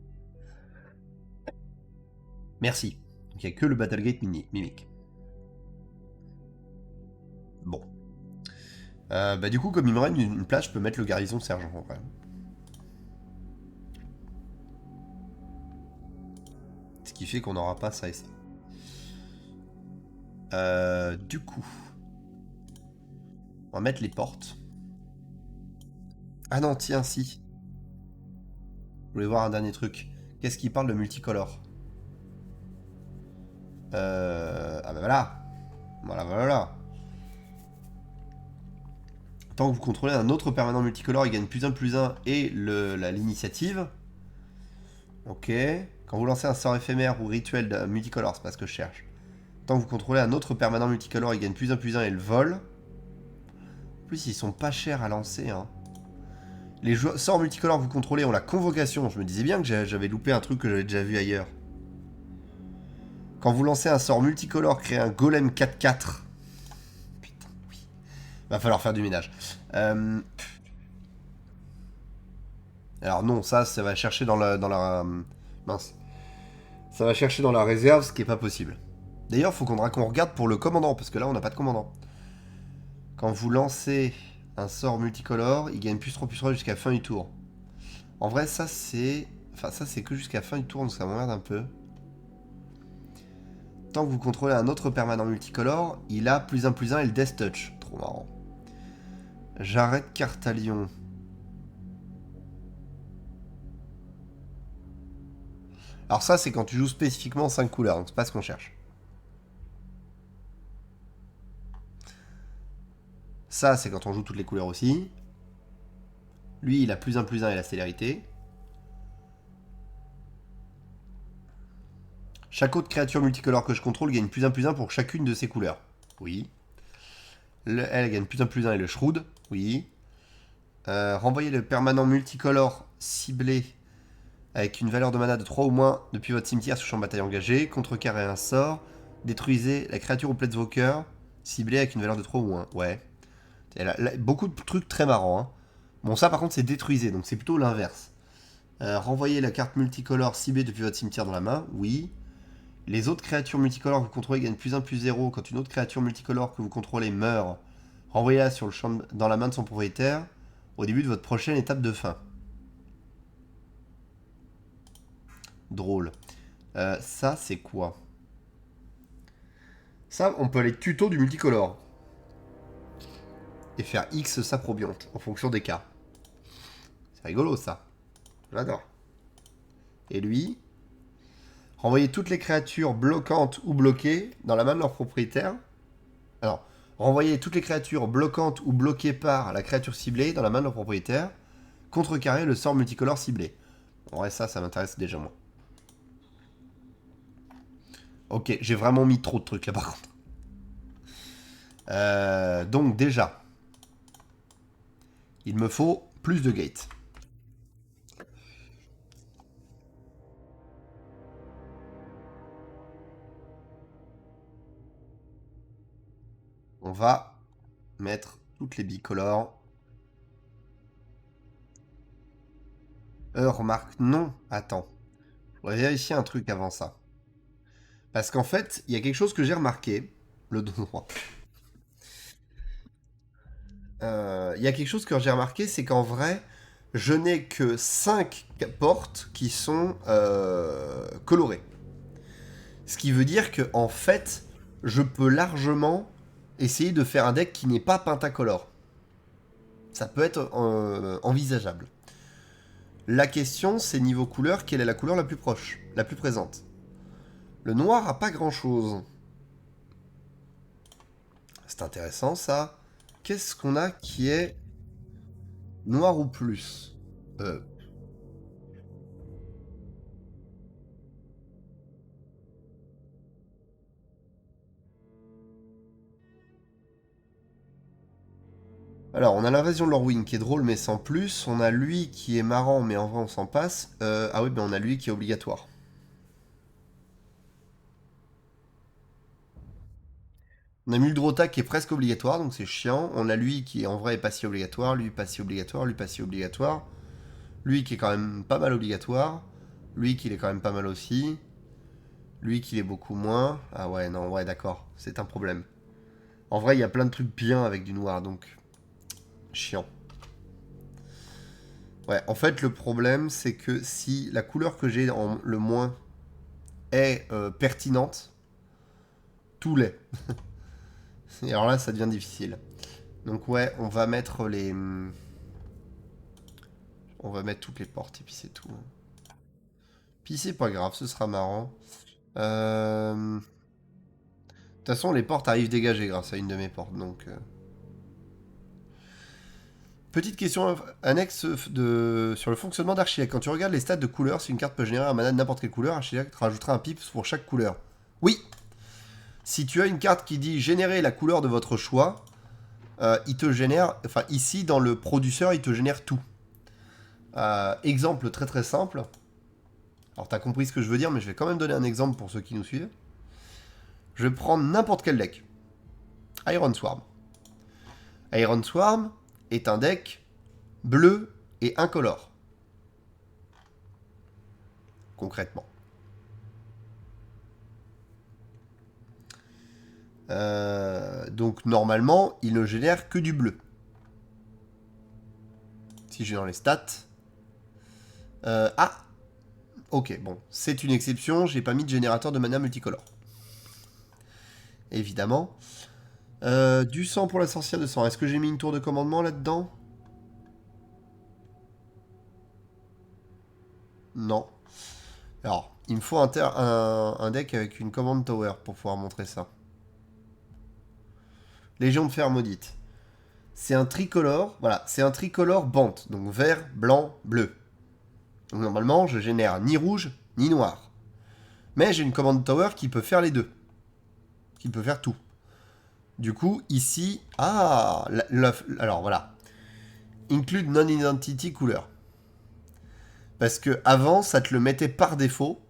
Merci. Donc il n'y a que le Battlegate Mimic. Bon. Bah du coup, comme il me reste une place, je peux mettre le garnison sergent en vrai. Ce qui fait qu'on n'aura pas ça et ça. Du coup, on va mettre les portes. Ah non, tiens, si. Je voulais voir un dernier truc. Qu'est-ce qui parle de multicolore? Ah bah voilà. Voilà, voilà. Tant que vous contrôlez un autre permanent multicolore, il gagne plus 1 et l'initiative. Ok. Quand vous lancez un sort éphémère ou rituel de multicolore, c'est pas ce que je cherche. Tant que vous contrôlez un autre permanent multicolore, il gagne plus 1 et le vol. En plus, ils sont pas chers à lancer. Hein. Les sorts multicolores que vous contrôlez ont la convocation. Je me disais bien que j'avais loupé un truc que j'avais déjà vu ailleurs. Quand vous lancez un sort multicolore, créez un golem 4-4. Putain, oui. Va falloir faire du ménage. Alors non, ça va chercher dans la... mince. Ça va chercher dans la réserve, ce qui est pas possible. D'ailleurs, faut qu'on regarde pour le commandant, parce que là, on n'a pas de commandant. Quand vous lancez un sort multicolore, il gagne +3 jusqu'à fin du tour. En vrai, ça c'est... Enfin, ça c'est que jusqu'à fin du tour, donc ça m'emmerde un peu. Tant que vous contrôlez un autre permanent multicolore, il a +1 et le Death Touch. Trop marrant. J'arrête Cartalion. Alors ça, c'est quand tu joues spécifiquement 5 couleurs, donc c'est pas ce qu'on cherche. Ça, c'est quand on joue toutes les couleurs aussi. Lui, il a +1/+1 et la célérité. Chaque autre créature multicolore que je contrôle gagne +1/+1 pour chacune de ses couleurs. Oui. Elle gagne +1/+1 et le Shroud. Oui. Renvoyez le permanent multicolore ciblé avec une valeur de mana de 3 ou moins depuis votre cimetière sous champ de bataille engagé. Contrecarrez un sort. Détruisez la créature ou Planeswalker ciblée avec une valeur de 3 ou moins. Ouais. Beaucoup de trucs très marrants. Hein. Bon, ça par contre, c'est détruisez, donc c'est plutôt l'inverse. Renvoyez la carte multicolore ciblée depuis votre cimetière dans la main. Oui. Les autres créatures multicolores que vous contrôlez gagnent +1/+0 quand une autre créature multicolore que vous contrôlez meurt. Renvoyez-la sur le champ dans la main de son propriétaire au début de votre prochaine étape de fin. Drôle. Ça, c'est quoi? Ça, on peut aller tuto du multicolore. Et faire X saprobionte en fonction des cas. C'est rigolo, ça. J'adore. Et lui, renvoyer toutes les créatures bloquantes ou bloquées dans la main de leur propriétaire. Alors, renvoyer toutes les créatures bloquantes ou bloquées par la créature ciblée dans la main de leur propriétaire. Contrecarrer le sort multicolore ciblé. En vrai, ça m'intéresse déjà moins. Ok, j'ai vraiment mis trop de trucs là par contre. Donc déjà, il me faut plus de gates. On va mettre toutes les bicolores. Remarque, non. Attends. On va vérifier un truc avant ça. Parce qu'en fait, il y a quelque chose que j'ai remarqué. Le dos droit. Il y a quelque chose que j'ai remarqué, c'est qu'en vrai, je n'ai que 5 portes qui sont colorées. Ce qui veut dire que en fait, je peux largement essayer de faire un deck qui n'est pas pentacolore. Ça peut être envisageable. La question, c'est niveau couleur, quelle est la couleur la plus proche, la plus présente? Le noir a pas grand chose. C'est intéressant ça. Qu'est-ce qu'on a qui est noir ou plus? Alors, on a l'invasion de Lorwyn qui est drôle mais sans plus. On a lui qui est marrant mais en vrai on s'en passe. Ah oui, ben on a lui qui est obligatoire. On a Muldrota qui est presque obligatoire, donc c'est chiant. On a lui qui en vrai est pas si obligatoire, lui pas si obligatoire, lui pas si obligatoire. Lui qui est quand même pas mal obligatoire. Lui qui est quand même pas mal aussi. Lui qui est beaucoup moins. Ah ouais, non, ouais, d'accord. C'est un problème. En vrai, il y a plein de trucs bien avec du noir, donc... Chiant. Ouais, en fait, le problème, c'est que si la couleur que j'ai en le moins est pertinente, tout l'est. Et alors là, ça devient difficile. Donc ouais, on va mettre les... On va mettre toutes les portes, et puis c'est tout. Puis c'est pas grave, ce sera marrant. De toute façon, les portes arrivent dégagées grâce à une de mes portes, donc... Petite question annexe sur le fonctionnement d'Archilect. Quand tu regardes les stats de couleurs, si une carte peut générer un mana de n'importe quelle couleur, Archilect rajoutera un pips pour chaque couleur. Oui. Si tu as une carte qui dit générer la couleur de votre choix, il te génère, enfin ici dans le producteur, il te génère tout. Exemple très très simple. Alors t'as compris ce que je veux dire, mais je vais quand même donner un exemple pour ceux qui nous suivent. Je vais prendre n'importe quel deck. Iron Swarm. Iron Swarm est un deck bleu et incolore. Concrètement. Donc normalement, il ne génère que du bleu. Si j'ai dans les stats. Ah. Ok, bon, c'est une exception. J'ai pas mis de générateur de mana multicolore. Évidemment. Du sang pour la sorcière de sang. Est-ce que j'ai mis une tour de commandement là-dedans? Non. Alors, il me faut un deck avec une command tower pour pouvoir montrer ça. Légion de fer maudite. C'est un tricolore, voilà, c'est un tricolore bant, donc vert, blanc, bleu. Donc normalement, je génère ni rouge, ni noir. Mais j'ai une command tower qui peut faire les deux. Qui peut faire tout. Du coup, ici, alors voilà. Include non-identity couleur. Parce que avant, ça te le mettait par défaut.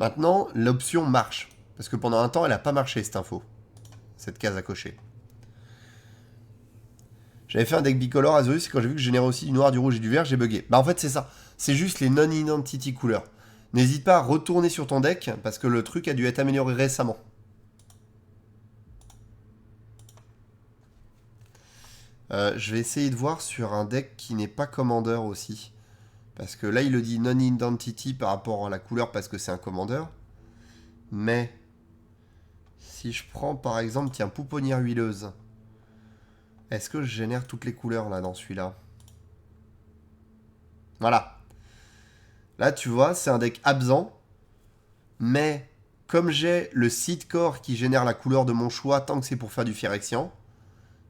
Maintenant, l'option marche. Parce que pendant un temps, elle a pas marché cette info. Cette case à cocher. J'avais fait un deck bicolore Azorius et quand j'ai vu que je générais aussi du noir, du rouge et du vert, j'ai bugué. Bah en fait c'est ça. C'est juste les non-identity couleurs. N'hésite pas à retourner sur ton deck parce que le truc a dû être amélioré récemment. Je vais essayer de voir sur un deck qui n'est pas commander aussi. Parce que là il le dit non-identity par rapport à la couleur parce que c'est un commander. Mais si je prends par exemple, tiens, pouponnière huileuse. Est-ce que je génère toutes les couleurs là dans celui-là? Voilà. Là tu vois, c'est un deck absent. Mais comme j'ai le seed core qui génère la couleur de mon choix tant que c'est pour faire du Phyrexian,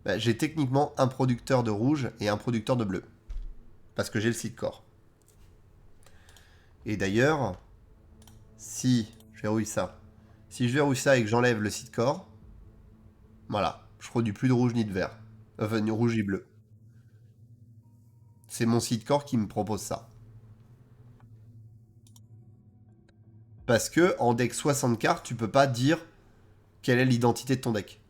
bah, j'ai techniquement un producteur de rouge et un producteur de bleu. Parce que j'ai le seed core. Et d'ailleurs, si je verrouille ça, si je verrouille ça et que j'enlève le seed core, voilà, je produis plus de rouge ni de vert. Enfin, ni rouge ni bleu. C'est mon seed core qui me propose ça. Parce que en deck 60 cartes, tu peux pas dire quelle est l'identité de ton deck.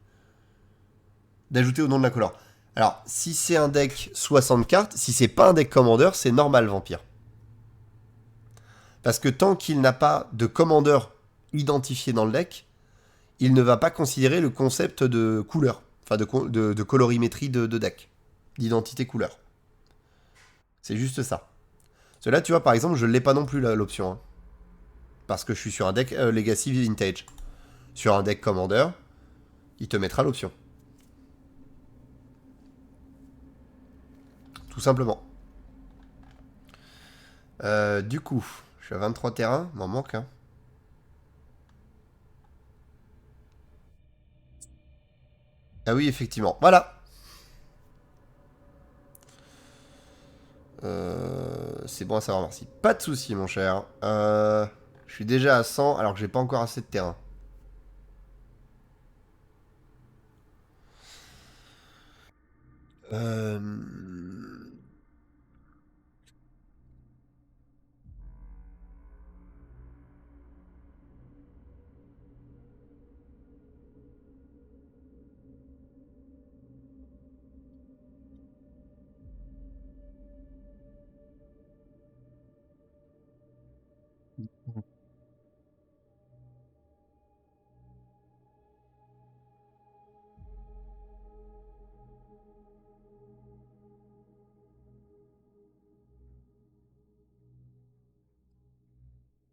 D'ajouter au nom de la couleur. Alors, si c'est un deck 60 cartes, si c'est pas un deck commander, c'est normal Vampire. Parce que tant qu'il n'a pas de commandeur identifié dans le deck, il ne va pas considérer le concept de couleur, enfin de colorimétrie de deck, d'identité couleur. C'est juste ça. Cela, tu vois, par exemple, je ne l'ai pas non plus l'option. Hein, parce que je suis sur un deck Legacy Vintage. Sur un deck commander, il te mettra l'option. Tout simplement. Du coup, je suis à 23 terrains, m'en manque un. Hein. Ah oui, effectivement. Voilà. C'est bon à savoir, merci. Pas de soucis, mon cher. Je suis déjà à 100 alors que j'ai pas encore assez de terrain. Euh...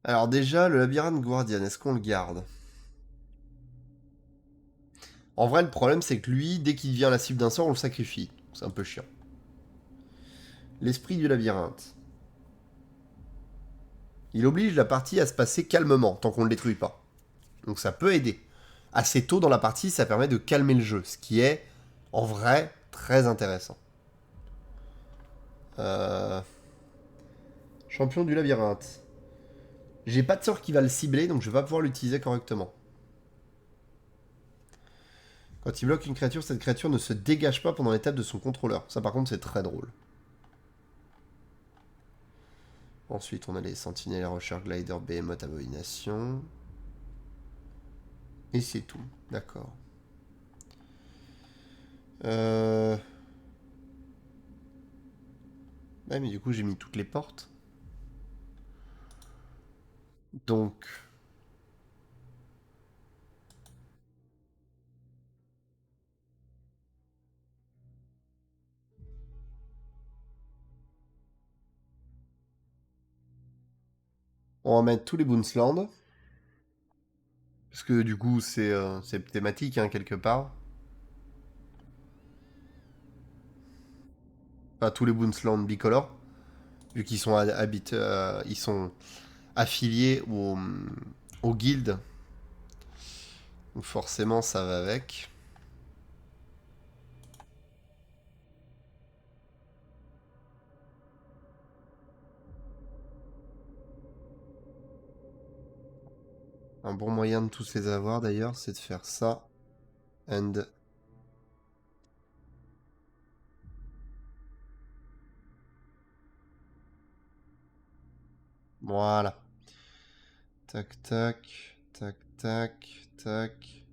Alors déjà, le labyrinthe Guardian, est-ce qu'on le garde? En vrai, le problème, c'est que lui, dès qu'il devient la cible d'un sort, on le sacrifie. C'est un peu chiant. L'esprit du labyrinthe. Il oblige la partie à se passer calmement, tant qu'on ne le détruit pas. Donc ça peut aider. Assez tôt dans la partie, ça permet de calmer le jeu, ce qui est, en vrai, très intéressant. Euh... Champion du labyrinthe. J'ai pas de sort qui va le cibler, donc je vais pas pouvoir l'utiliser correctement. Quand il bloque une créature, cette créature ne se dégage pas pendant l'étape de son contrôleur. Ça par contre c'est très drôle. Ensuite on a les sentinelles, recherche, glider, behemoth, abomination. Et c'est tout, d'accord. Ouais mais du coup j'ai mis toutes les portes. Donc... On va mettre tous les Boonslands. Parce que du coup c'est thématique hein, quelque part. Enfin tous les Boonslands bicolores. Vu qu'ils sont, ils sont affilié au guild. Donc forcément, ça va avec. Un bon moyen de tous les avoir d'ailleurs, c'est de faire ça. And voilà. Tac, tac, tac, tac, tac.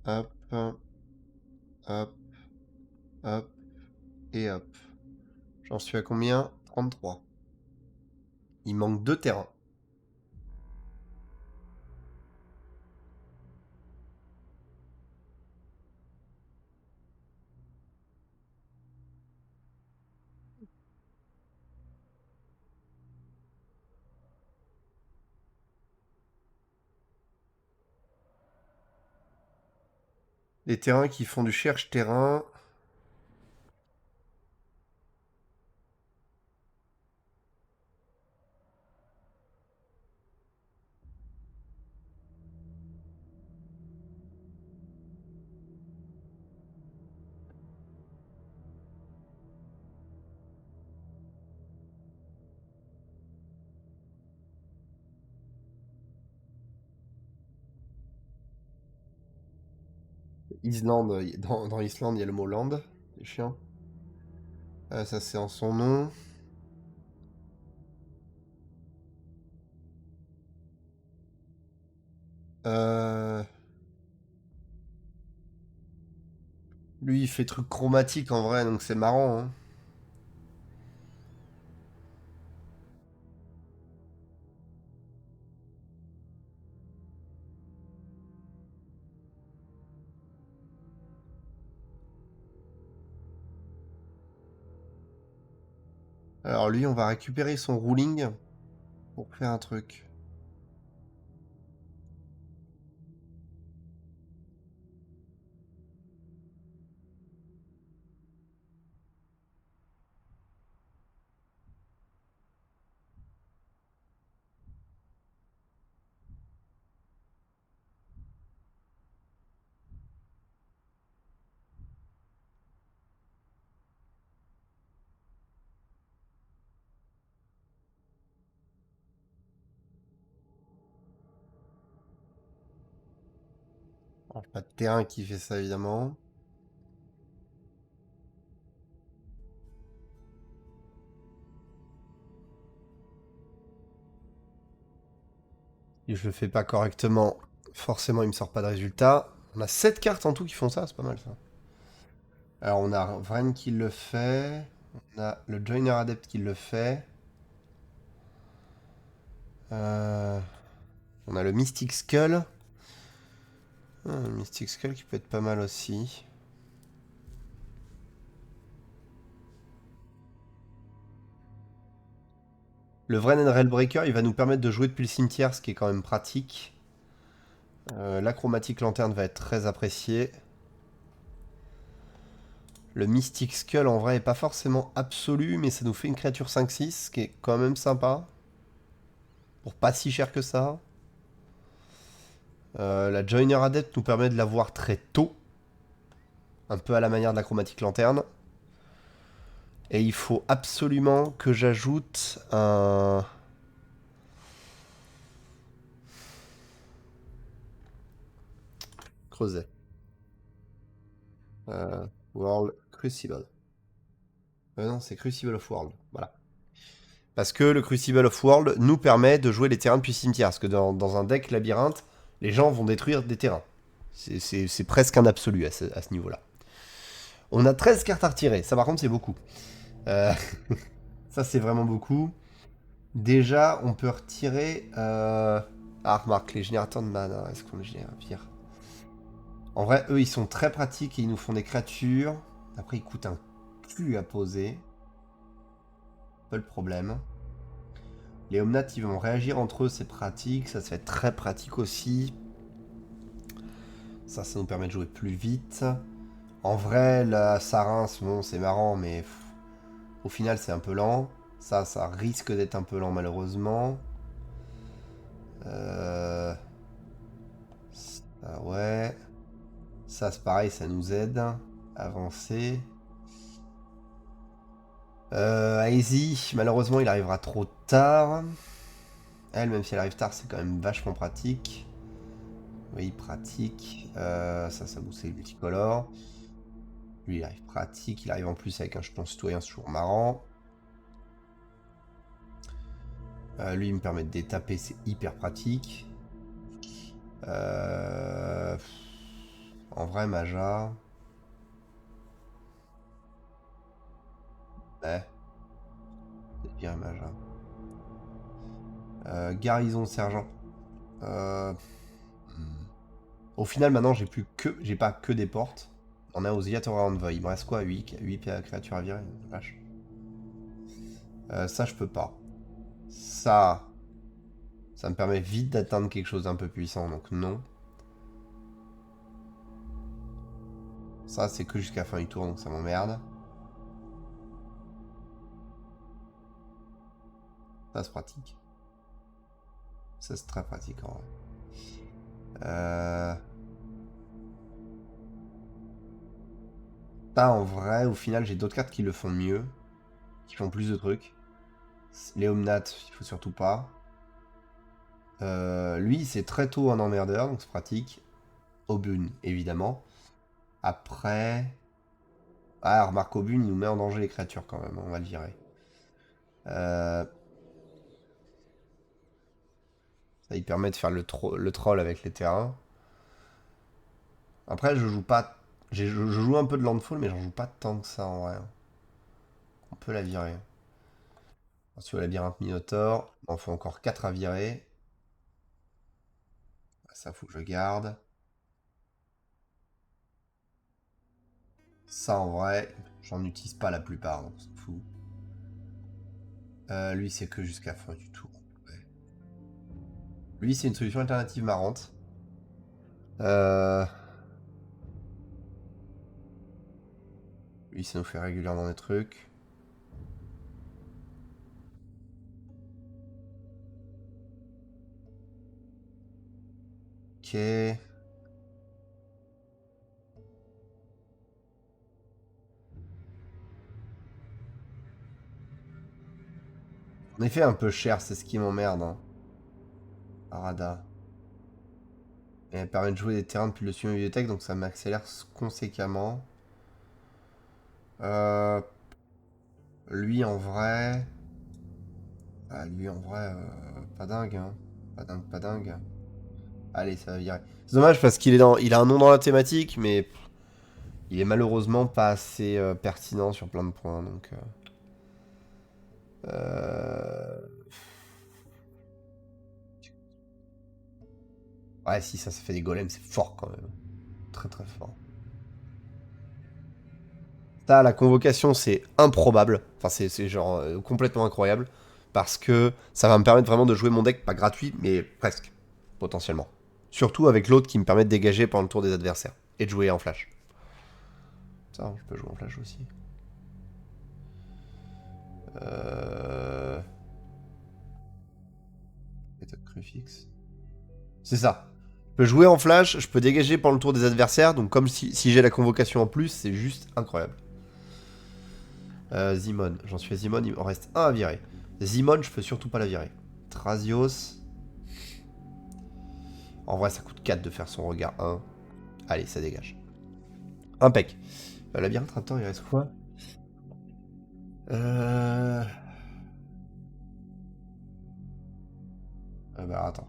Hop, hop, hop, et hop. J'en suis à combien? 33. Il manque 2 terrains. Les terrains qui font du cherche-terrain. Islande, dans Islande, il y a le mot land. C'est chiant. Ça, c'est en son nom. Euh... Lui, il fait truc chromatique en vrai, donc c'est marrant. Hein. Alors lui, on va récupérer son ruling pour faire un truc. Alors, pas de terrain qui fait ça, évidemment. Si je le fais pas correctement, forcément, il me sort pas de résultat. On a 7 cartes en tout qui font ça, c'est pas mal ça. Alors, on a Vren qui le fait. On a le Joiner Adept qui le fait. On a le Mystic Skull. Le Mystic Skull qui peut être pas mal aussi. Le Vren Railbreaker, il va nous permettre de jouer depuis le cimetière, ce qui est quand même pratique. La chromatique lanterne va être très appréciée. Le Mystic Skull en vrai est pas forcément absolu, mais ça nous fait une créature 5-6, ce qui est quand même sympa. Pour pas si cher que ça. La Joiner Adept nous permet de l'avoir très tôt. Un peu à la manière de la chromatique lanterne. Et il faut absolument que j'ajoute un... Creuset. World Crucible. Non, c'est Crucible of World. Voilà. Parce que le Crucible of World nous permet de jouer les terrains depuis cimetière. Parce que dans un deck labyrinthe, les gens vont détruire des terrains. C'est presque un absolu à ce niveau-là. On a 13 cartes à retirer. Ça, par contre, c'est beaucoup. Euh, ça, c'est vraiment beaucoup. Déjà, on peut retirer... Ah, remarque, les générateurs de mana. Est-ce qu'on les génère pire? En vrai, eux, ils sont très pratiques et ils nous font des créatures. Après, ils coûtent un cul à poser. Pas le problème. Les Omnats, ils vont réagir entre eux, c'est pratique. Ça va être très pratique aussi. Ça nous permet de jouer plus vite. En vrai, la Sarins, bon, c'est marrant, mais au final, c'est un peu lent. Ça risque d'être un peu lent malheureusement. Ça, ouais. Ça c'est pareil, ça nous aide. Avancer. Azy, malheureusement il arrivera trop tard. Elle, même si elle arrive tard, c'est quand même vachement pratique. Oui, pratique. Ça booste les multicolores. Lui, il arrive pratique. Il arrive en plus avec un jeton citoyen, c'est toujours marrant. Lui, il me permet de détaper, c'est hyper pratique. En vrai, Maja. Ouais, c'est bien Maja. Garnison sergent. Euh, Au final, maintenant, j'ai pas que des portes. On a Oscillator Envoy. Il me reste quoi? 8 créatures à virer. Vache. Ça, je peux pas. Ça me permet vite d'atteindre quelque chose d'un peu puissant, donc non. Ça, c'est que jusqu'à la fin du tour, donc ça m'emmerde. Ça, c'est pratique. Ça, c'est très pratique, en vrai. Ça, en vrai, au final, j'ai d'autres cartes qui le font mieux. Qui font plus de trucs. Léomnat, il faut surtout pas. Lui, c'est très tôt un emmerdeur, donc c'est pratique. Obune, évidemment. Après... Ah, remarque, Obune, il nous met en danger les créatures quand même, on va le virer. Ça lui permet de faire le troll avec les terrains. Après, je joue pas... Je joue un peu de Landfall, mais j'en joue pas tant que ça en vrai. On peut la virer. Ensuite, au labyrinthe Minotaur, il en faut encore 4 à virer. Ça, faut que je garde. Ça, en vrai, j'en utilise pas la plupart, donc c'est fou. Lui, c'est que jusqu'à la fin du tour. Ouais. Lui, c'est une solution alternative marrante. Lui, ça nous fait régulièrement des trucs. Ok. En effet, un peu cher, c'est ce qui m'emmerde. Hein. Arada. Et elle permet de jouer des terrains depuis le suivant bibliothèque, donc ça m'accélère conséquemment. Euh, lui en vrai. Lui en vrai, pas dingue, hein. Pas dingue, pas dingue. Allez, ça va virer. C'est dommage parce il a un nom dans la thématique, mais il est malheureusement pas assez pertinent sur plein de points, donc. Ouais, si ça fait des golems, c'est fort quand même. Très très fort. Ça, la convocation, c'est improbable. Enfin, c'est genre complètement incroyable. Parce que ça va me permettre vraiment de jouer mon deck, pas gratuit, mais presque, potentiellement. Surtout avec l'autre qui me permet de dégager pendant le tour des adversaires. Et de jouer en flash. Ça, je peux jouer en flash aussi. Méthode Crucifix. C'est ça. Je peux jouer en flash, je peux dégager pendant le tour des adversaires, donc comme si j'ai la convocation en plus, c'est juste incroyable. Zimon, j'en suis à Zimon, il me reste un à virer. Zimon, je peux surtout pas la virer. Trazios. En vrai, ça coûte 4 de faire son regard 1. Allez, ça dégage. Impec. Labyrinthe Raptor, il reste quoi? Bah attends.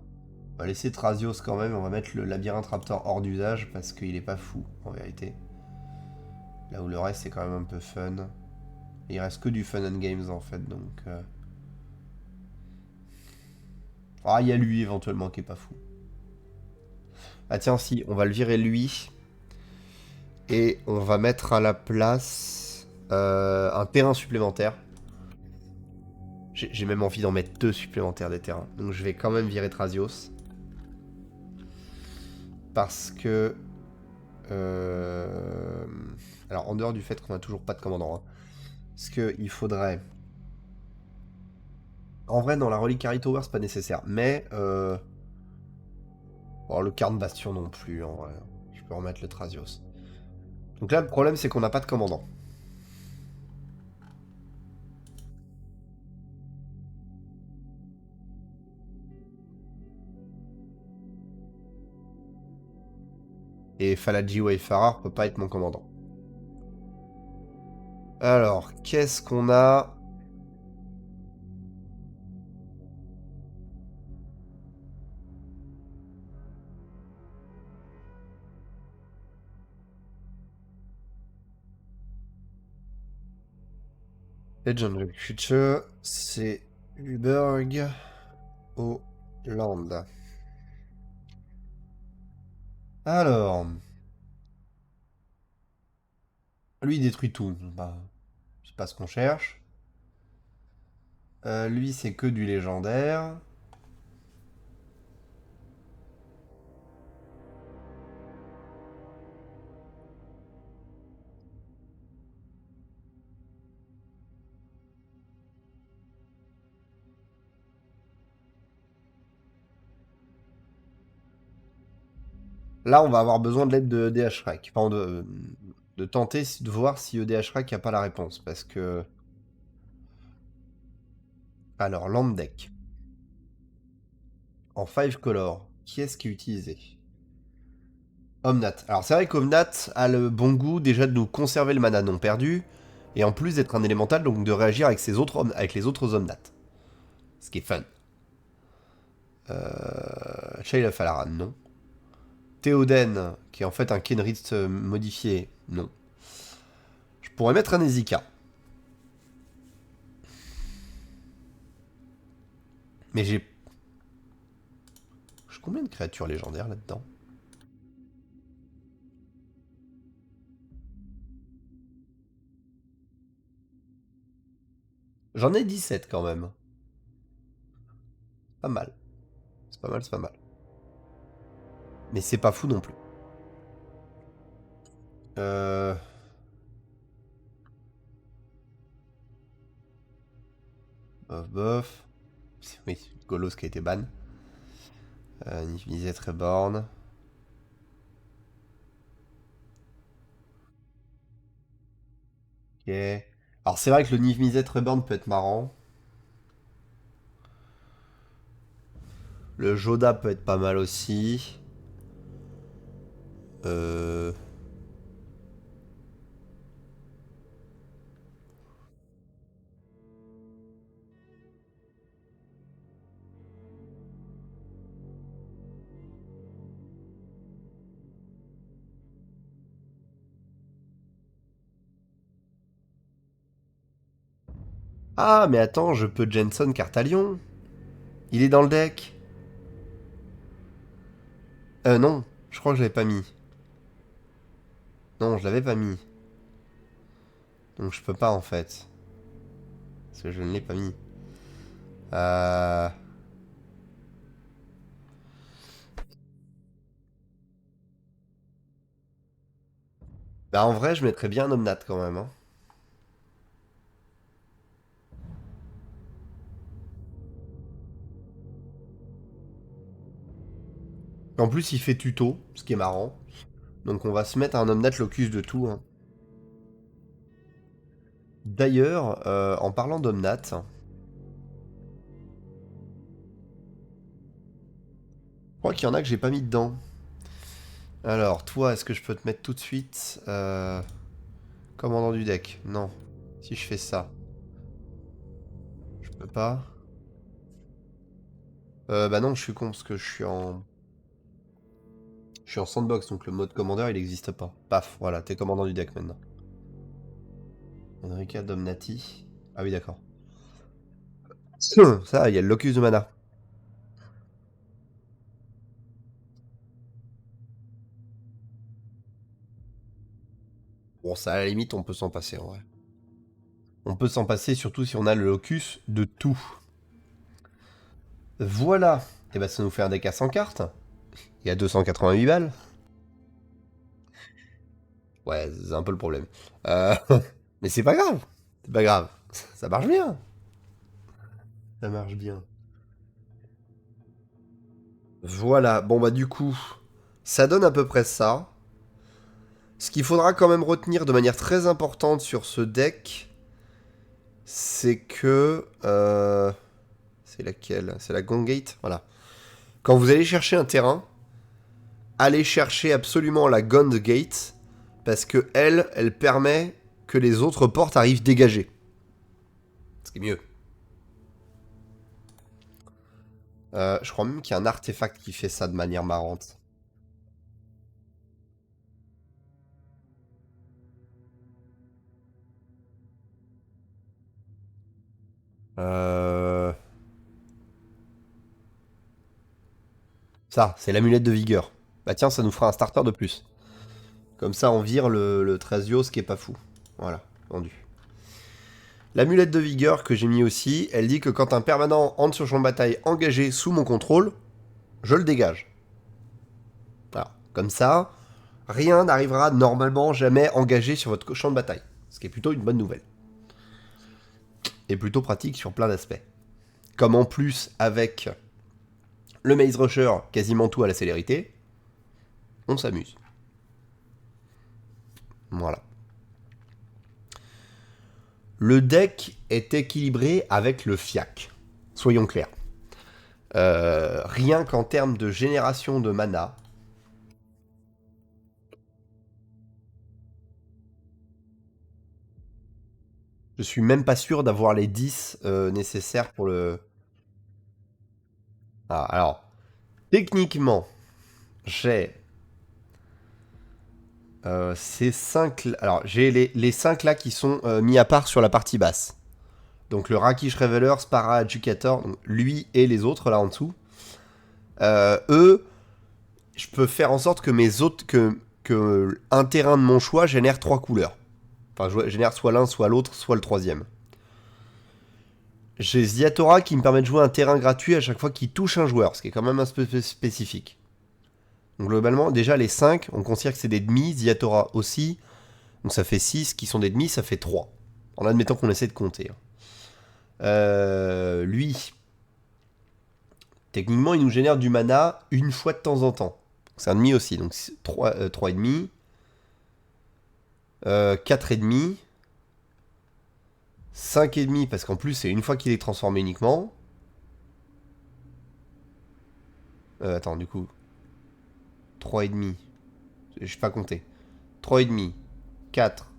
On va laisser Trazios quand même, on va mettre le Labyrinthe Raptor hors d'usage parce qu'il est pas fou, en vérité. Là où le reste, c'est quand même un peu fun. Il reste que du fun and games en fait, donc... Ah, il y a lui éventuellement qui est pas fou. Ah tiens, si, on va le virer lui. Et on va mettre à la place un terrain supplémentaire. J'ai même envie d'en mettre 2 supplémentaires des terrains. Donc je vais quand même virer Trazios. Parce que... Alors en dehors du fait qu'on a toujours pas de commandant. Hein, parce qu'il faudrait... En vrai, dans la relique Harry Tower, c'est pas nécessaire. Mais, bon, le Carn Bastion non plus, en vrai. Je peux remettre le Trazios. Donc là, le problème, c'est qu'on n'a pas de commandant. Et Faladji Wayfarer peut pas être mon commandant. Alors, qu'est-ce qu'on a? Legendary Creature, c'est Uberg Hollande. Alors, lui il détruit tout. Bah, c'est pas ce qu'on cherche. Lui c'est que du légendaire. Là, on va avoir besoin de l'aide de EDH Rec. Enfin, de tenter de voir si EDH Rec a pas la réponse. Parce que. Alors, land deck. En 5 color. Qui est-ce qui est utilisé? Omnat. Alors, c'est vrai qu'Omnat a le bon goût déjà de nous conserver le mana non perdu. Et en plus d'être un élémental, donc de réagir avec, avec les autres Omnat. Ce qui est fun. Shale of Alaran, non. Théoden, qui est en fait un Kenrith modifié, non. Je pourrais mettre un Ezika. Mais j'ai combien de créatures légendaires là-dedans? J'en ai 17 quand même. Pas mal. C'est pas mal, c'est pas mal. Mais c'est pas fou non plus. Euh... Bof bof. Oui, Golos qui a été ban. Nifmizet Reborn. Ok. Alors c'est vrai que le Nifmizet Reborn peut être marrant. Le Joda peut être pas mal aussi. Euh... Ah, mais attends, je peux Jenson Cartalion. Il est dans le deck. Non, je crois que je l'avais pas mis. Non, je l'avais pas mis. Donc je peux pas en fait. Parce que je ne l'ai pas mis. Euh... Bah en vrai, je mettrais bien un Omnat quand même. Hein. En plus, il fait tuto, ce qui est marrant. Donc on va se mettre un Omnat locus de tout. Hein. D'ailleurs, en parlant d'Omnat, je crois qu'il y en a que j'ai pas mis dedans. Alors, toi, est-ce que je peux te mettre tout de suite commandant du deck? Non. Si je fais ça, je peux pas. Bah non, je suis con parce que je suis en... Je suis en sandbox, donc le mode commandeur, il n'existe pas. Paf, voilà, t'es commandant du deck maintenant. Enrica Domnati. Ah oui, d'accord. Ça, il y a le locus de mana. Bon, ça, à la limite, on peut s'en passer, en vrai. On peut s'en passer, surtout si on a le locus de tout. Voilà. Et bah, ça nous fait un deck à 100 cartes. Il y a 288 balles. Ouais, c'est un peu le problème. Euh, Mais c'est pas grave. C'est pas grave. Ça marche bien. Ça marche bien. Voilà, bon bah du coup, ça donne à peu près ça. Ce qu'il faudra quand même retenir de manière très importante sur ce deck, c'est que... c'est laquelle? C'est la Gongate. Voilà. Quand vous allez chercher un terrain, allez chercher absolument la Gate, parce que elle permet que les autres portes arrivent dégagées. Ce qui est mieux. Je crois même qu'il y a un artefact qui fait ça de manière marrante. Ça, c'est l'amulette de vigueur. Bah tiens, ça nous fera un starter de plus. Comme ça, on vire le Thrasios qui est pas fou. Voilà, vendu. L'amulette de vigueur que j'ai mis aussi, elle dit que quand un permanent entre sur champ de bataille engagé sous mon contrôle, je le dégage. Voilà. Comme ça, rien n'arrivera normalement jamais engagé sur votre champ de bataille. Ce qui est plutôt une bonne nouvelle. Et plutôt pratique sur plein d'aspects. Comme en plus, avec le Maze Rusher, quasiment tout à la célérité, on s'amuse. Voilà. Le deck est équilibré avec le fiac. Soyons clairs. Rien qu'en termes de génération de mana, je suis même pas sûr d'avoir les 10 nécessaires pour le... Ah, alors, techniquement, j'ai ces 5... Alors, j'ai les 5 là qui sont mis à part sur la partie basse. Donc le Rakish Reveler, Spara, Educator, donc lui et les autres là en dessous. Eux, je peux faire en sorte que mes autres... que un terrain de mon choix génère 3 couleurs. Enfin, je génère soit l'un, soit l'autre, soit le troisième. J'ai Ziatora qui me permet de jouer un terrain gratuit à chaque fois qu'il touche un joueur, ce qui est quand même un peu spécifique. Donc globalement, déjà les 5, on considère que c'est des demi, Ziatora aussi. Donc ça fait 6 qui sont des demi, ça fait 3. En admettant qu'on essaie de compter. Lui, techniquement, il nous génère du mana une fois de temps en temps. C'est un demi aussi, donc 3,5. 4,5. 5,5 parce qu'en plus c'est une fois qu'il est transformé uniquement. Attends, du coup. 3,5. Je sais pas compter. 3,5. 4.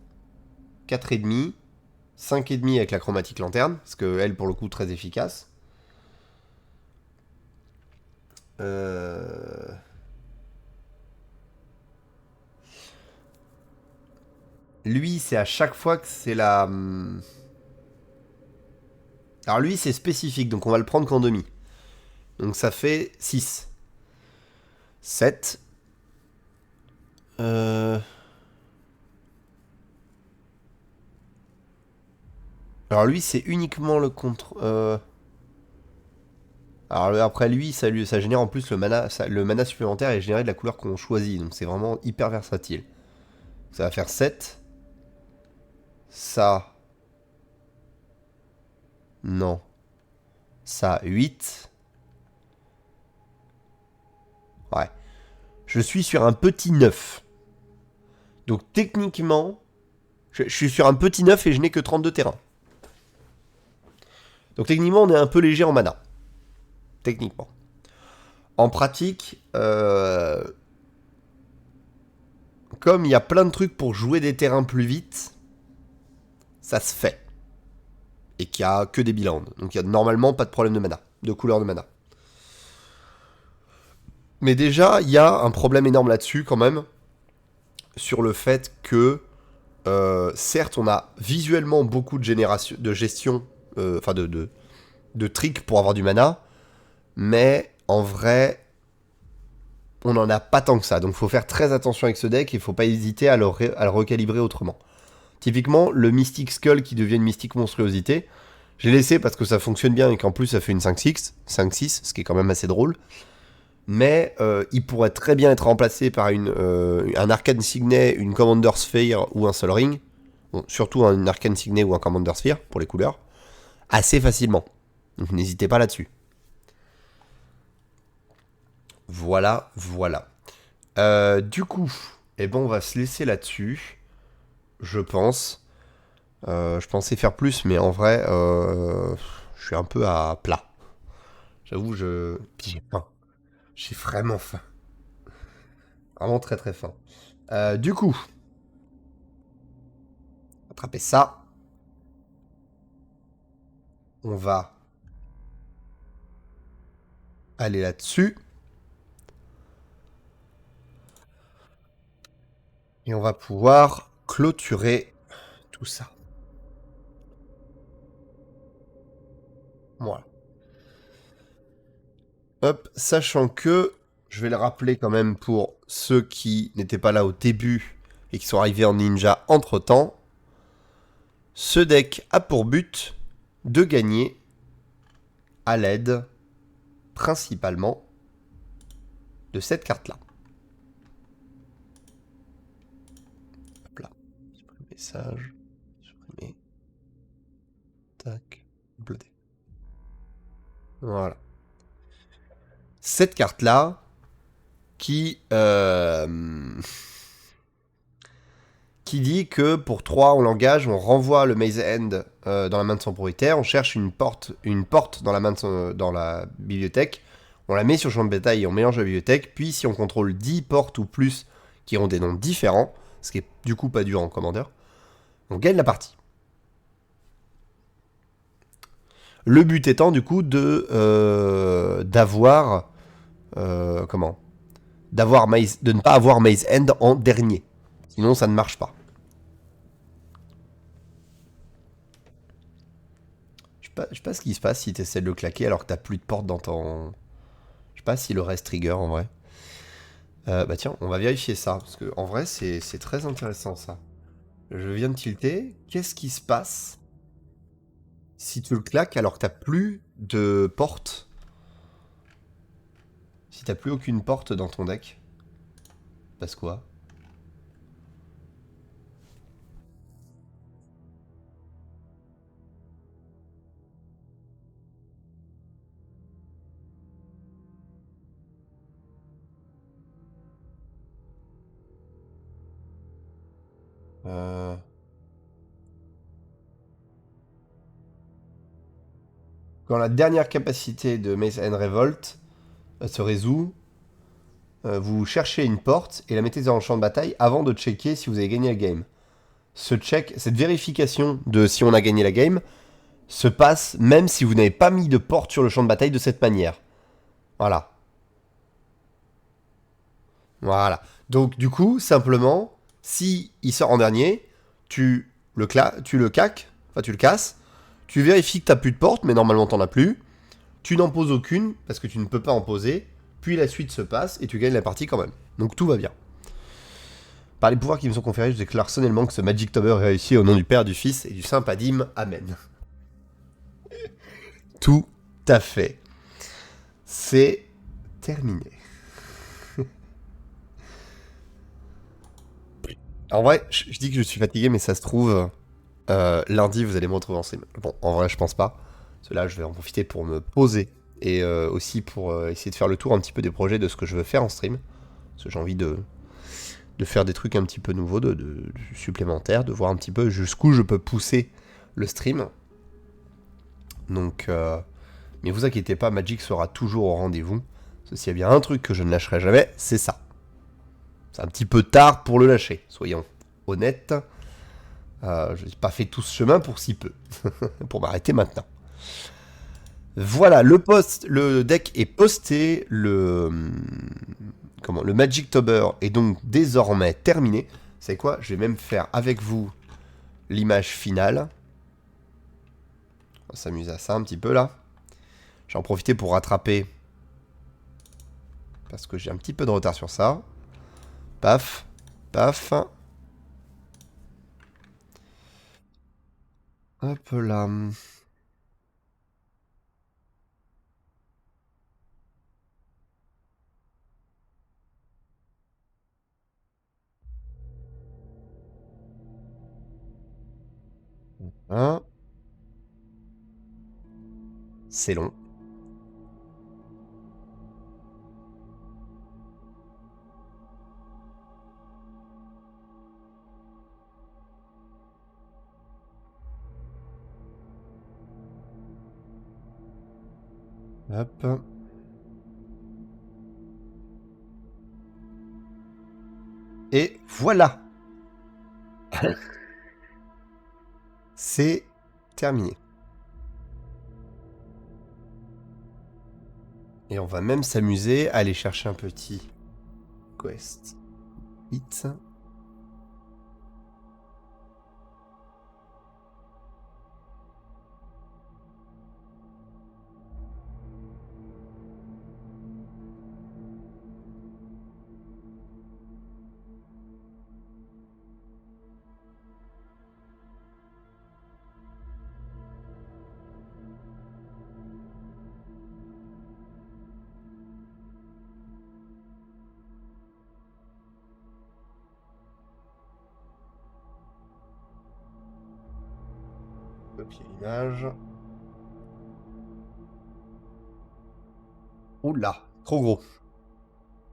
4,5. 5,5 avec la chromatique lanterne. Parce que elle, pour le coup, très efficace. Lui, c'est à chaque fois que c'est la... Alors lui, c'est spécifique, donc on va le prendre qu'en demi. Donc ça fait 6. 7. Alors lui, c'est uniquement le contre... Alors après lui, ça génère en plus le mana supplémentaire est généré de la couleur qu'on choisit. Donc c'est vraiment hyper versatile. Ça va faire 7. Ça... Non. Ça, 8. Ouais. Je suis sur un petit 9. Donc techniquement, je suis sur un petit 9 et je n'ai que 32 terrains. Donc techniquement, on est un peu léger en mana. Techniquement. En pratique, comme il y a plein de trucs pour jouer des terrains plus vite, ça se fait. Et qu'il n'y a que des bilands. Donc il n'y a normalement pas de problème de mana, de couleur de mana. Mais déjà, il y a un problème énorme là-dessus quand même, sur le fait que, certes, on a visuellement beaucoup de gestion, enfin de tricks pour avoir du mana, mais en vrai, on n'en a pas tant que ça. Donc il faut faire très attention avec ce deck et il ne faut pas hésiter à le recalibrer autrement. Typiquement, le Mystic Skull qui devient une Mystique Monstruosité, je l'ai laissé parce que ça fonctionne bien et qu'en plus ça fait une 5-6, ce qui est quand même assez drôle. Mais il pourrait très bien être remplacé par un Arcane Signet, une Commander Sphere ou un Sol Ring. Bon, surtout un Arcane Signet ou un Commander Sphere pour les couleurs. Assez facilement. Donc n'hésitez pas là-dessus. Voilà, voilà. Du coup, eh ben on va se laisser là-dessus, je pense. Je pensais faire plus, mais en vrai, je suis un peu à plat. J'avoue, puis j'ai faim. J'ai vraiment faim. Vraiment très très faim. Du coup, attraper ça. On va aller là-dessus. Et on va pouvoir clôturer tout ça. Voilà. Hop, sachant que, je vais le rappeler quand même pour ceux qui n'étaient pas là au début et qui sont arrivés en ninja entre-temps, ce deck a pour but de gagner à l'aide principalement de cette carte-là. Hop là. Supprimer message. Supprimer. Tac. Uploader. Voilà. Cette carte-là, qui dit que pour 3 on l'engage, on renvoie le Maze End dans la main de son propriétaire, on cherche une porte dans la main dans la bibliothèque, on la met sur le champ de bataille et on mélange la bibliothèque, puis si on contrôle 10 portes ou plus qui ont des noms différents, ce qui est du coup pas dur en commandeur, on gagne la partie. Le but étant du coup d'avoir comment de ne pas avoir Maze End en dernier. Sinon ça ne marche pas. Je sais pas ce qui se passe si tu essaies de le claquer alors que t'as plus de porte dans ton. Je sais pas s'il le reste trigger en vrai. Bah tiens, on va vérifier ça. Parce que en vrai, c'est très intéressant ça. Je viens de tilter. Qu'est-ce qui se passe si tu le claques alors que t'as plus de porte? Si t'as plus aucune porte dans ton deck? Passe quoi? euh... Quand la dernière capacité de Maze and Revolt se résout, vous cherchez une porte et la mettez dans le champ de bataille avant de checker si vous avez gagné la game. Cette vérification de si on a gagné la game, se passe même si vous n'avez pas mis de porte sur le champ de bataille de cette manière. Voilà. Voilà. Donc du coup, simplement, si il sort en dernier, tu le caques, enfin tu le casses, tu vérifies que t'as plus de porte, mais normalement t'en as plus. Tu n'en poses aucune, parce que tu ne peux pas en poser, puis la suite se passe et tu gagnes la partie quand même. Donc tout va bien. Par les pouvoirs qui me sont conférés, je déclare solennellement que ce Magic Tower est réussi au nom du Père, du Fils et du Saint Padim. Amen. Tout à fait. C'est terminé. En vrai, je dis que je suis fatigué, mais ça se trouve, lundi, vous allez me retrouver en stream. Bon, en vrai, je pense pas. Parce que là, je vais en profiter pour me poser. Et aussi pour essayer de faire le tour un petit peu des projets de ce que je veux faire en stream. Parce que j'ai envie de faire des trucs un petit peu nouveaux, de supplémentaires, de voir un petit peu jusqu'où je peux pousser le stream. Donc, mais vous inquiétez pas, Magic sera toujours au rendez-vous. Parce que s'il y a bien un truc que je ne lâcherai jamais, c'est ça. C'est un petit peu tard pour le lâcher, soyons honnêtes. Je n'ai pas fait tout ce chemin pour si peu. Pour m'arrêter maintenant. Voilà, le deck est posté. Le Magic Tober est donc désormais terminé. C'est quoi? Je vais même faire avec vous l'image finale. On va s'amuser à ça un petit peu là. J'en profiter pour rattraper. Parce que j'ai un petit peu de retard sur ça. Paf. Paf. Hop là. Hein. C'est long. Hop. Et voilà. C'est terminé. Et on va même s'amuser à aller chercher un petit quest. Vite. Copier l'image. Oula, trop gros.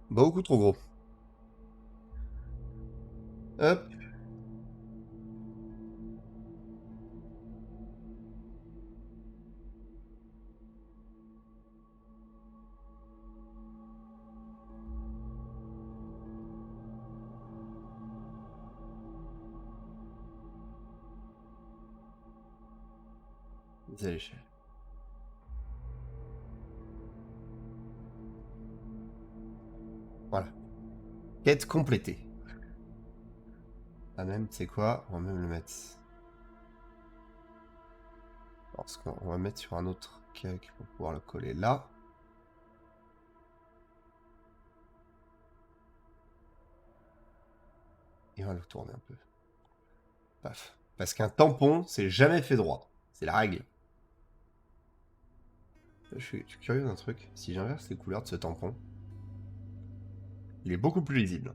Beaucoup trop gros. Hop. À l'échelle. Voilà. Quête complétée. Ah même, c'est quoi? On va même le mettre. Parce qu'on va mettre sur un autre cake pour pouvoir le coller là. Et on va le tourner un peu. Paf. Parce qu'un tampon, c'est jamais fait droit. C'est la règle. Je suis curieux d'un truc. Si j'inverse les couleurs de ce tampon, il est beaucoup plus lisible.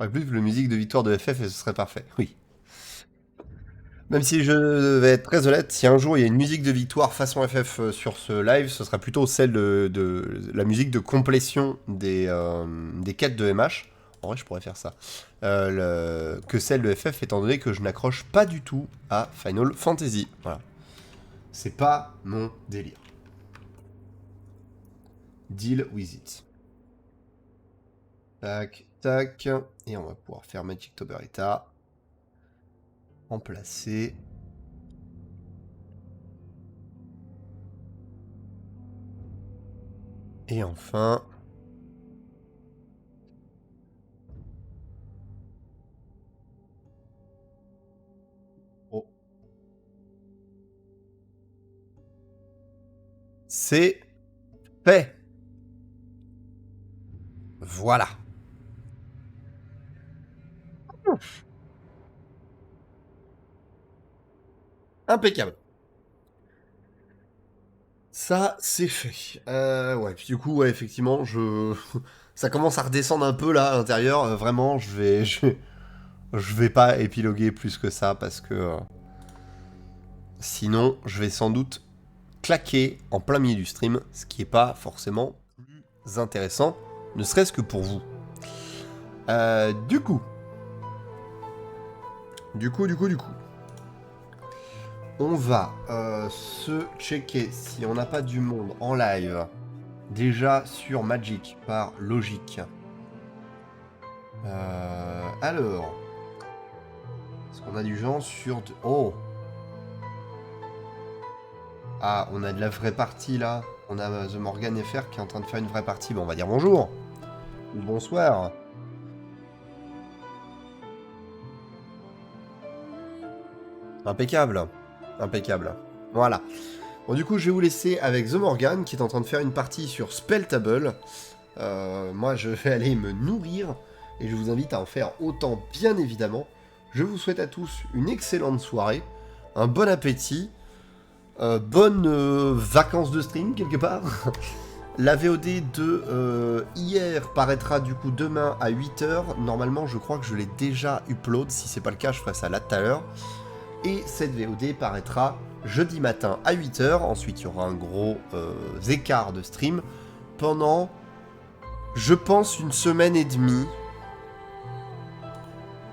En plus, le musique de victoire de FF, ce serait parfait. Oui. Même si je vais être très honnête, si un jour il y a une musique de victoire façon FF sur ce live, ce sera plutôt celle de la musique de complétion des quêtes de MH. En vrai, je pourrais faire ça. Que celle de FF, étant donné que je n'accroche pas du tout à Final Fantasy. Voilà. C'est pas mon délire. Deal with it. Tac, tac. Et on va pouvoir faire Magic Toberita. Remplacer. Et enfin... Oh. C'est fait. Voilà. Impeccable. Ça, c'est fait. Ouais, puis du coup, ouais, effectivement, ça commence à redescendre un peu là à l'intérieur. Vraiment, je vais pas épiloguer plus que ça parce que sinon, je vais sans doute claquer en plein milieu du stream, ce qui est pas forcément plus intéressant, ne serait-ce que pour vous. Du coup, on va se checker si on n'a pas du monde en live. Déjà sur Magic, par logique. Alors. Est-ce qu'on a du gens sur... Oh. Ah, on a de la vraie partie là. On a The Morgan FR qui est en train de faire une vraie partie. Bon, on va dire bonjour. Ou bonsoir. Impeccable. Impeccable. Voilà. Bon, du coup, je vais vous laisser avec The Morgan qui est en train de faire une partie sur Spelltable. Moi, je vais aller me nourrir et je vous invite à en faire autant, bien évidemment. Je vous souhaite à tous une excellente soirée, un bon appétit, bonnes vacances de stream quelque part. La VOD de hier paraîtra du coup demain à 8h. Normalement, je crois que je l'ai déjà upload. Si c'est pas le cas, je ferai ça là tout à l'heure. Et cette VOD paraîtra jeudi matin à 8h. Ensuite, il y aura un gros écart de stream pendant, je pense, une semaine et demie.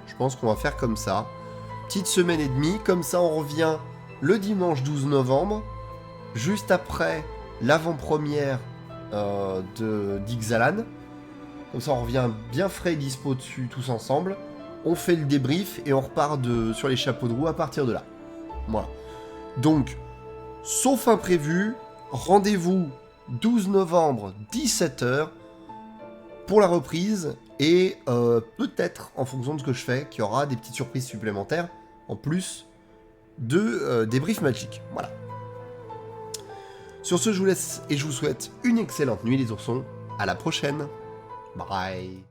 Je pense qu'on va faire comme ça. Petite semaine et demie. Comme ça, on revient le dimanche 12 novembre. Juste après l'avant-première d'Ixalan. Comme ça, on revient bien frais et dispo dessus tous ensemble. On fait le débrief et on repart sur les chapeaux de roue à partir de là. Voilà. Donc, sauf imprévu, rendez-vous 12 novembre, 17h, pour la reprise. Et peut-être, en fonction de ce que je fais, qu'il y aura des petites surprises supplémentaires, en plus de débrief magique. Voilà. Sur ce, je vous laisse et je vous souhaite une excellente nuit les oursons. À la prochaine. Bye.